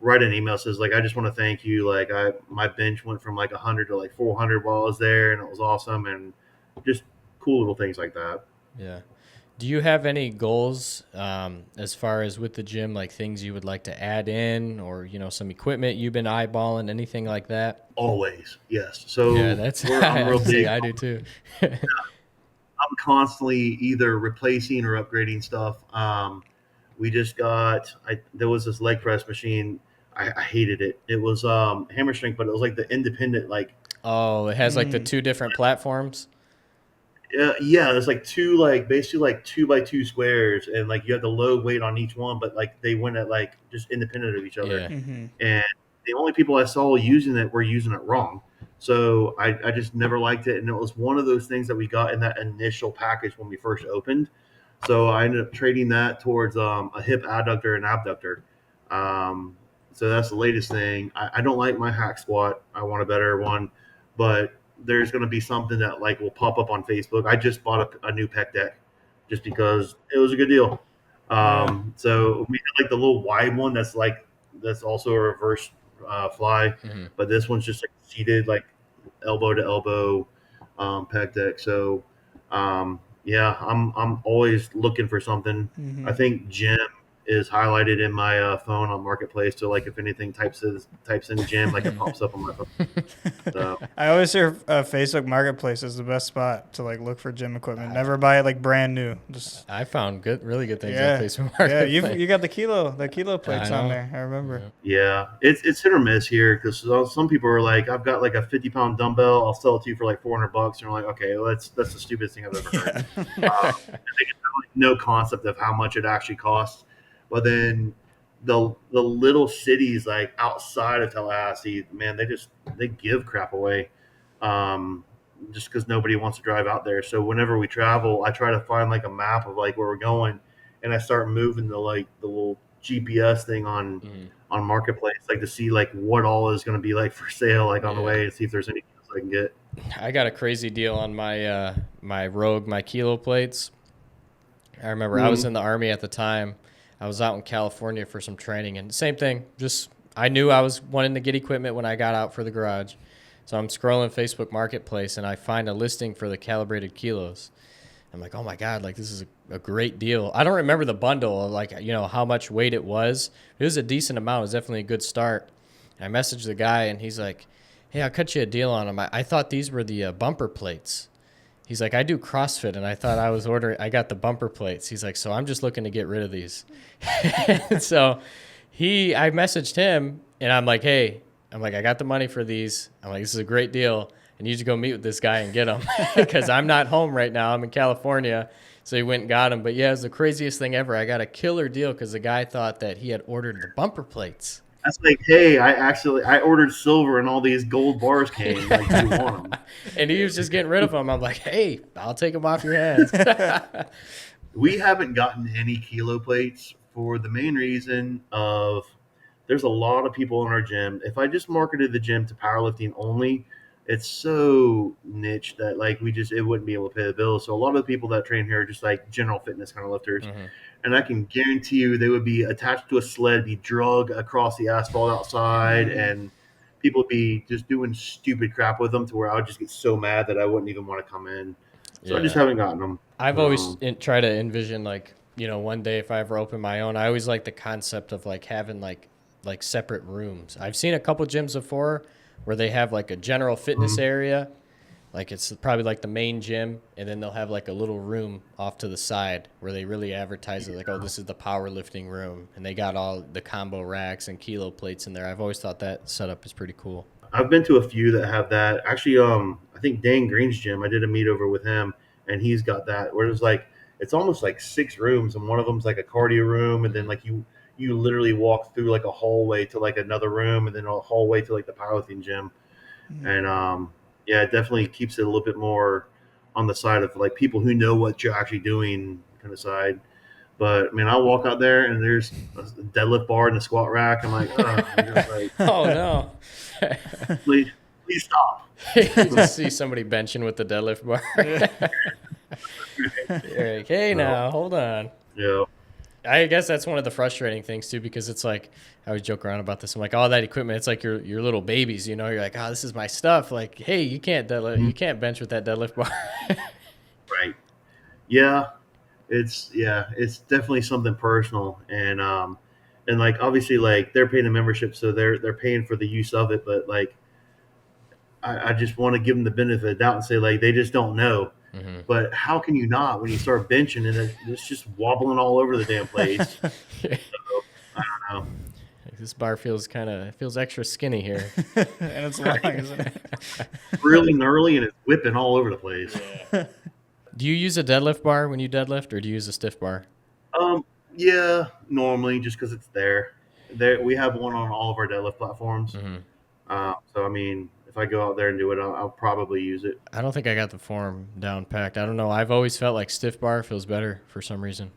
Speaker 3: write an email says like, I just want to thank you. Like my bench went from like 100 to like 400 while I was there, and it was awesome, and just cool little things like that.
Speaker 2: Yeah. Do you have any goals as far as with the gym, like things you would like to add in, or some equipment you've been eyeballing, anything like that?
Speaker 3: Always, yes. So
Speaker 2: yeah, I'm real big. I do too.
Speaker 3: I'm constantly either replacing or upgrading stuff. We just there was this leg press machine. I hated it. It was hammer strength, but it was like the independent, like.
Speaker 2: Oh, it has like the two different platforms.
Speaker 3: Yeah, there's like two, like basically like 2x2 squares, and like you have the load weight on each one, but like they went at like just independent of each other. Yeah. And the only people I saw using it were using it wrong. So I just never liked it, and it was one of those things that we got in that initial package when we first opened. So I ended up trading that towards a hip adductor and abductor. So that's the latest thing. I don't like my hack squat. I want a better one, but there's going to be something that like will pop up on Facebook. I just bought a new pec deck just because it was a good deal. So we had like the little wide one that's also a reverse fly, but this one's just like seated like elbow to elbow pec deck. So yeah, I'm always looking for something. I think gym is highlighted in my phone on Marketplace. So like if anything types in gym, like it pops up on my phone. So.
Speaker 1: I always hear Facebook Marketplace is the best spot to like look for gym equipment. Never buy it like brand new. Just
Speaker 2: I found really good things on Facebook Marketplace.
Speaker 1: Yeah, you got the kilo plates on there. I remember.
Speaker 3: Yeah, it's hit or miss here because some people are like, I've got like a 50-pound dumbbell. I'll sell it to you for like $400, and you're like, okay, well, that's the stupidest thing I've ever heard. They have no concept of how much it actually costs. But then the little cities like outside of Tallahassee, man, they give crap away, just because nobody wants to drive out there. So whenever we travel, I try to find like a map of like where we're going, and I start moving the little GPS thing on Marketplace, like to see like what all is going to be like for sale, like on the way, and see if there's anything else I can get.
Speaker 2: I got a crazy deal on my my Rogue, my kilo plates. I remember I was in the Army at the time. I was out in California for some training, and same thing. Just I knew I was wanting to get equipment when I got out for the garage. So I'm scrolling Facebook Marketplace, and I find a listing for the calibrated kilos. I'm like, oh my God, like this is a great deal. I don't remember the bundle of like, how much weight it was. It was a decent amount. It was definitely a good start. And I messaged the guy, and he's like, hey, I'll cut you a deal on them. I thought these were the bumper plates. he's like, I do CrossFit, and I thought I got the bumper plates. He's like, so I'm just looking to get rid of these. So I messaged him, and I'm like, hey, I got the money for these. I'm like, this is a great deal. I need you to go meet with this guy and get them because I'm not home right now. I'm in California. So he went and got them. But yeah, it was the craziest thing ever. I got a killer deal because the guy thought that he had ordered the bumper plates.
Speaker 3: That's like, hey, I ordered silver and all these gold bars came. Like, do you want them?
Speaker 2: And he was just getting rid of them. I'm like, hey, I'll take them off your hands.
Speaker 3: We haven't gotten any kilo plates for the main reason of there's a lot of people in our gym. If I just marketed the gym to powerlifting only, it's so niche that like it wouldn't be able to pay the bills. So a lot of the people that train here are just like general fitness kind of lifters. Mm-hmm. And I can guarantee you they would be attached to a sled, be drug across the asphalt outside, and people would be just doing stupid crap with them to where I would just get so mad that I wouldn't even want to come in. So I just haven't gotten them.
Speaker 2: I've always tried to envision like, one day if I ever open my own, I always like the concept of like having like separate rooms. I've seen a couple gyms before where they have like a general fitness area. Like it's probably like the main gym, and then they'll have like a little room off to the side where they really advertise it like, oh, this is the powerlifting room, and they got all the combo racks and kilo plates in there. I've always thought that setup is pretty cool.
Speaker 3: I've been to a few that have that. Actually, I think Dan Green's gym, I did a meet over with him, and he's got that where it's almost like 6 rooms, and one of them's like a cardio room, and then like you literally walk through like a hallway to like another room, and then a hallway to like the powerlifting gym, and yeah, it definitely keeps it a little bit more on the side of like people who know what you're actually doing kind of side. But I mean, I'll walk out there and there's a deadlift bar and a squat rack. I'm like,
Speaker 2: oh no,
Speaker 3: please stop.
Speaker 2: You just see somebody benching with the deadlift bar. You're like, hey, now hold on.
Speaker 3: Yeah.
Speaker 2: I guess that's one of the frustrating things too, because it's like I always joke around about this. I'm like, all that equipment, it's like your little babies, You're like, oh, this is my stuff. Like, hey, you can't you can't bench with that deadlift bar.
Speaker 3: Right. Yeah. It's definitely something personal, and like obviously like they're paying a membership, so they're paying for the use of it, but like I just want to give them the benefit of the doubt and say like they just don't know. Mm-hmm. But how can you not when you start benching and it's just wobbling all over the damn place? So, I don't know.
Speaker 2: This bar feels extra skinny here.
Speaker 1: And it's long, isn't it?
Speaker 3: Really gnarly, and it's whipping all over the place.
Speaker 2: Yeah. Do you use a deadlift bar when you deadlift, or do you use a stiff bar?
Speaker 3: Yeah, normally just because it's there. We have one on all of our deadlift platforms. Mm-hmm. So I mean, if I go out there and do it, I'll probably use it.
Speaker 2: I don't think I got the form down packed. I don't know. I've always felt like stiff bar feels better for some reason.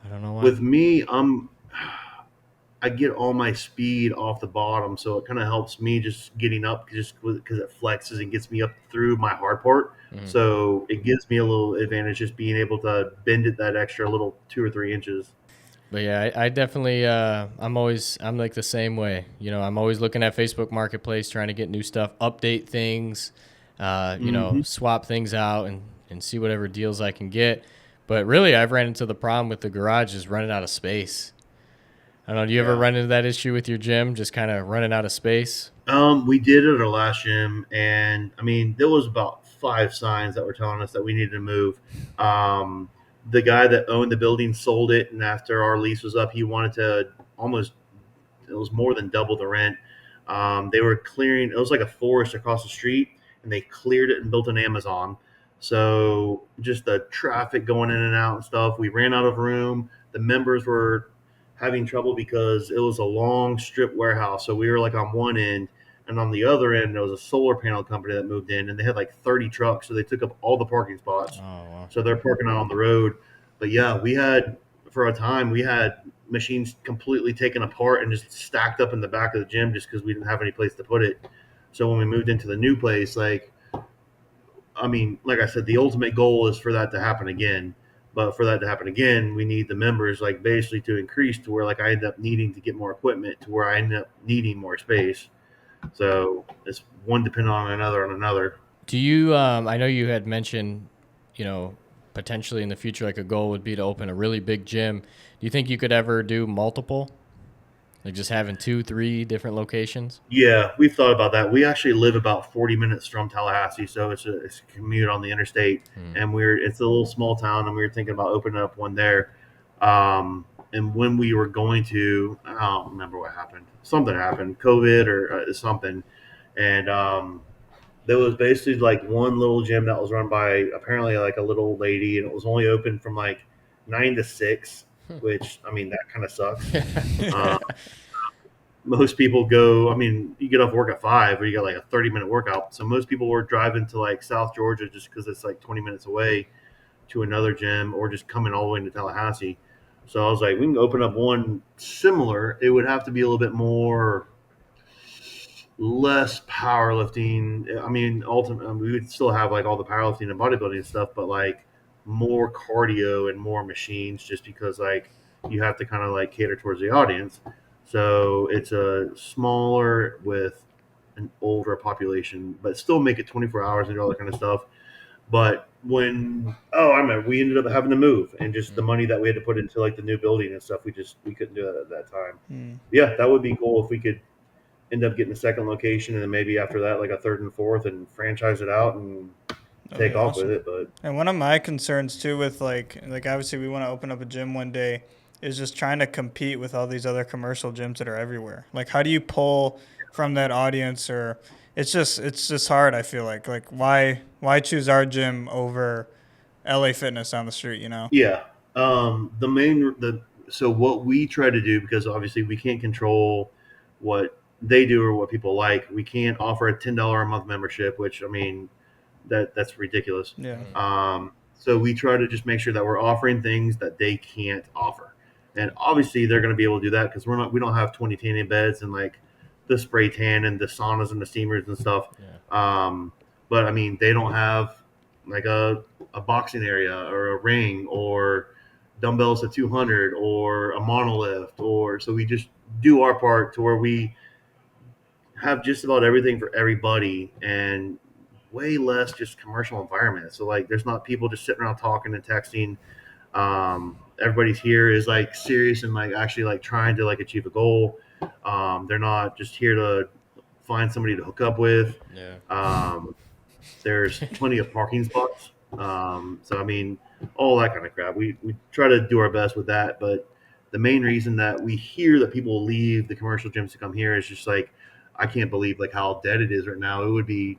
Speaker 2: I don't know why.
Speaker 3: With me, I get all my speed off the bottom, so it kind of helps me just getting up just because it flexes and gets me up through my hard part. Mm-hmm. So it gives me a little advantage just being able to bend it that extra little 2 or 3 inches.
Speaker 2: But yeah, I definitely, I'm like the same way. I'm always looking at Facebook Marketplace, trying to get new stuff, update things, swap things out and see whatever deals I can get. But really, I've ran into the problem with the garage is running out of space. I don't know. Do you ever run into that issue with your gym, just kind of running out of space?
Speaker 3: We did at our last gym, and I mean, there was about 5 signs that were telling us that we needed to move. The guy that owned the building sold it, and after our lease was up, he wanted to it was more than double the rent. They were clearing, it was like a forest across the street, and they cleared it and built an Amazon. So just the traffic going in and out and stuff, we ran out of room. The members were having trouble because it was a long strip warehouse. So we were like on one end, and on the other end, there was a solar panel company that moved in, and they had like 30 trucks. So they took up all the parking spots. Oh, wow. So they're parking out on the road. But yeah, for a time, we had machines completely taken apart and just stacked up in the back of the gym just because we didn't have any place to put it. So when we moved into the new place, like I said, the ultimate goal is for that to happen again. But for that to happen again, we need the members like basically to increase to where like I end up needing to get more equipment to where I end up needing more space. So it's one dependent on another.
Speaker 2: Do you, I know you had mentioned, potentially in the future, like a goal would be to open a really big gym. Do you think you could ever do multiple? Like just having 2-3 different locations?
Speaker 3: Yeah, we've thought about that. We actually live about 40 minutes from Tallahassee, so it's a commute on the interstate, and it's a little small town, and we were thinking about opening up one there. And when we were going to, I don't remember what happened. Something happened, COVID or something, and there was basically like one little gym that was run by apparently like a little lady, and it was only open from like 9 to 6, which I mean that kind of sucks. Most people go, I mean, you get off work at 5 or you got like a 30-minute workout. So most people were driving to like South Georgia just because it's like 20 minutes away to another gym, or just coming all the way into Tallahassee. So I was like, we can open up one similar. It would have to be a little bit more, less powerlifting. I mean, ultimately, we would still have like all the powerlifting and bodybuilding and stuff, but like more cardio and more machines, just because like you have to kind of like cater towards the audience. So it's a smaller with an older population, but still make it 24 hours and do all that kind of stuff. But I remember we ended up having to move, and just the money that we had to put into like the new building and stuff, we couldn't do that at that time. Yeah, that would be cool if we could end up getting a second location, and then maybe after that, like a third and fourth, and franchise it out and take off with it. But
Speaker 1: and one of my concerns too with like obviously we want to open up a gym one day, is just trying to compete with all these other commercial gyms that are everywhere. Like, how do you pull from that audience? Or it's just hard. I feel like why choose our gym over LA Fitness down the street, you know?
Speaker 3: Yeah. So what we try to do, because obviously we can't control what they do or what people like, we can't offer a $10 a month membership, which I mean, that's ridiculous.
Speaker 1: Yeah.
Speaker 3: So we try to just make sure that we're offering things that they can't offer. And obviously they're going to be able to do that because we don't have 20 tanning beds and like the spray tan and the saunas and the steamers and stuff. Yeah. But I mean, they don't have like a boxing area or a ring or dumbbells at 200 or a monolift, so we just do our part to where we have just about everything for everybody, and way less just commercial environment. So like there's not people just sitting around talking and texting. Everybody's here is like serious and like actually like trying to like achieve a goal. They're not just here to find somebody to hook up with. Yeah. There's plenty of parking spots. So I mean, all that kind of crap. We try to do our best with that, but the main reason that we hear that people leave the commercial gyms to come here is just like, I can't believe like how dead it is right now. It would be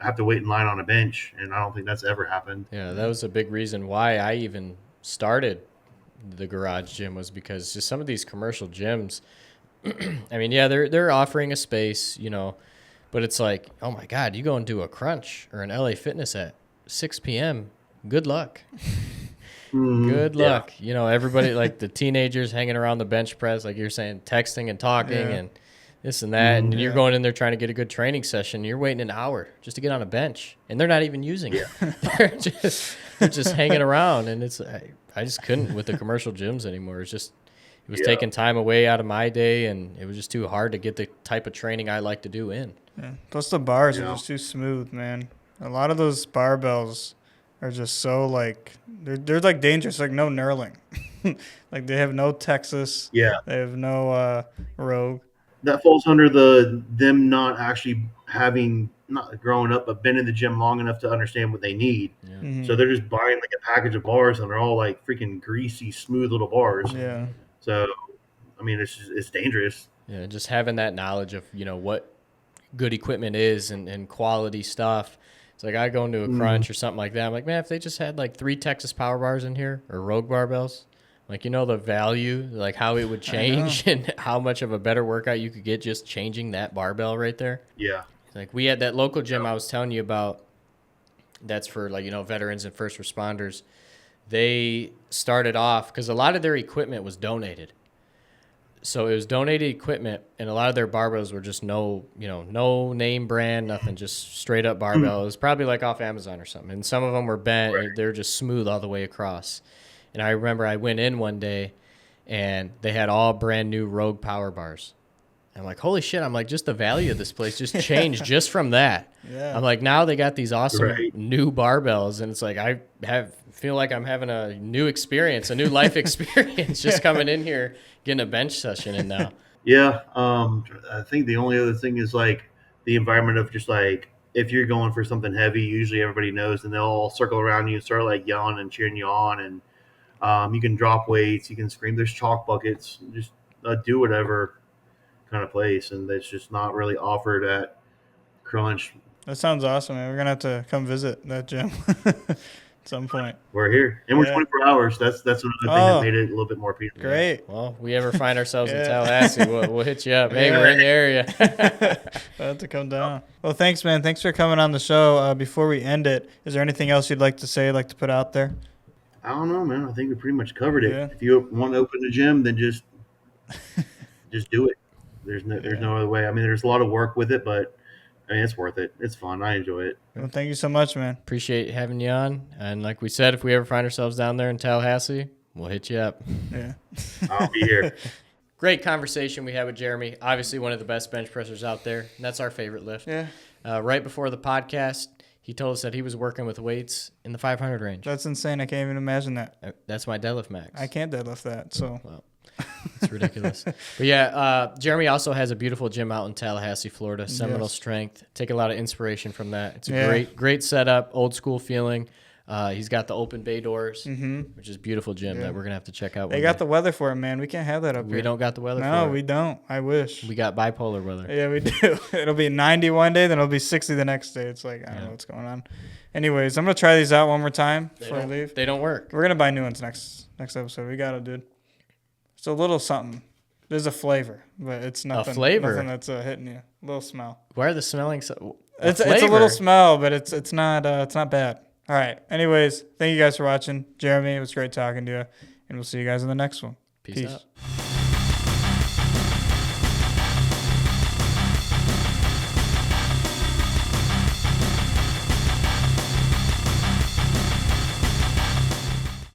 Speaker 3: have to wait in line on a bench, and I don't think that's ever happened.
Speaker 2: Yeah, that was a big reason why I even started the garage gym, was because just some of these commercial gyms, I mean, yeah, they're offering a space, you know, but it's like, oh my God, you go and do a crunch or an LA Fitness at 6 p.m. Good luck. Good luck. Yeah. You know, everybody, like the teenagers hanging around the bench press, like you're saying, texting and talking and this and that. And you're going in there trying to get a good training session. You're waiting an hour just to get on a bench, and they're not even using it. they're just hanging around. And it's, I just couldn't with the commercial gyms anymore. It was taking time away out of my day, and it was just too hard to get the type of training I like to do in. Yeah.
Speaker 1: Plus the bars are just too smooth, man. A lot of those barbells are just so like they're like dangerous, like no knurling. Like they have no Texas. Yeah. They have no Rogue.
Speaker 3: That falls under them not actually having, not growing up, but been in the gym long enough to understand what they need. Yeah. Mm-hmm. So they're just buying like a package of bars, and they're all like freaking greasy, smooth little bars. Yeah. So, I mean, it's dangerous.
Speaker 2: Yeah, just having that knowledge of, you know, what good equipment is and quality stuff. It's like I go into a crunch or something like that. I'm like, man, if they just had like 3 Texas power bars in here or Rogue barbells, like, you know, the value, like how it would change and how much of a better workout you could get just changing that barbell right there. Yeah. Like we had that local gym I was telling you about, that's for like, you know, veterans and first responders. They started off because a lot of their equipment was donated. So it was donated equipment, and a lot of their barbells were just no name brand, nothing, just straight up barbell. It was probably like off Amazon or something. And some of them were bent. Right. They were just smooth all the way across. And I remember I went in one day, and they had all brand new Rogue power bars. I'm like, holy shit. I'm like, just the value of this place just changed just from that. Yeah. I'm like, now they got these awesome new barbells, and it's like I feel like I'm having a new experience, a new life experience just coming in here, getting a bench session in now.
Speaker 3: Yeah. I think the only other thing is like the environment of just like if you're going for something heavy, usually everybody knows, and they'll all circle around you and start like yelling and cheering you on, and you can drop weights, you can scream. There's chalk buckets, just do whatever kind of place, and it's just not really offered at Crunch.
Speaker 1: That sounds awesome, man. We're gonna have to come visit that gym at some point.
Speaker 3: We're here, and we're 24 hours. That's another thing that made it a little bit more appealing.
Speaker 1: Great.
Speaker 2: Well, we ever find ourselves in Tallahassee, we'll hit you up. Hey, we're in the area.
Speaker 1: We'll have to come down. Well, thanks, man. Thanks for coming on the show. Before we end it, is there anything else you'd like to say, like to put out there?
Speaker 3: I don't know, man. I think we pretty much covered it. If you want to open a gym, then just do it. There's no other way. I mean, there's a lot of work with it, but I mean, it's worth it. It's fun. I enjoy it.
Speaker 1: Well, thank you so much, man.
Speaker 2: Appreciate having you on. And like we said, if we ever find ourselves down there in Tallahassee, we'll hit you up.
Speaker 1: Yeah.
Speaker 3: I'll be here.
Speaker 2: Great conversation we had with Jeremy. Obviously one of the best bench pressers out there. And that's our favorite lift.
Speaker 1: Yeah.
Speaker 2: Right before the podcast, he told us that he was working with weights in the 500 range.
Speaker 1: That's insane. I can't even imagine that.
Speaker 2: That's my deadlift max.
Speaker 1: I can't deadlift that, so.
Speaker 2: Well, it's ridiculous. But yeah, Jeremy also has a beautiful gym out in Tallahassee, Florida, Seminole Strength. Take a lot of inspiration from that. It's a great setup, old school feeling. He's got the open bay doors, which is a beautiful gym that we're going to have to check out.
Speaker 1: They got the weather for it, man. We can't have that up here.
Speaker 2: We don't got the weather for it.
Speaker 1: No, we don't. I wish.
Speaker 2: We got bipolar weather.
Speaker 1: Yeah, we do. It'll be 90 one day, then it'll be 60 the next day. It's like, I don't know what's going on. Anyways, I'm going to try these out one more time before I leave.
Speaker 2: They don't work.
Speaker 1: We're going to buy new ones next episode. We got it, dude. It's a little something. There's a flavor, but it's nothing.
Speaker 2: A flavor?
Speaker 1: Nothing that's hitting you. A little smell.
Speaker 2: Why are the smelling so...
Speaker 1: It's a little smell, but it's not bad. All right. Anyways, thank you guys for watching. Jeremy, it was great talking to you, and we'll see you guys in the next one.
Speaker 2: Peace out.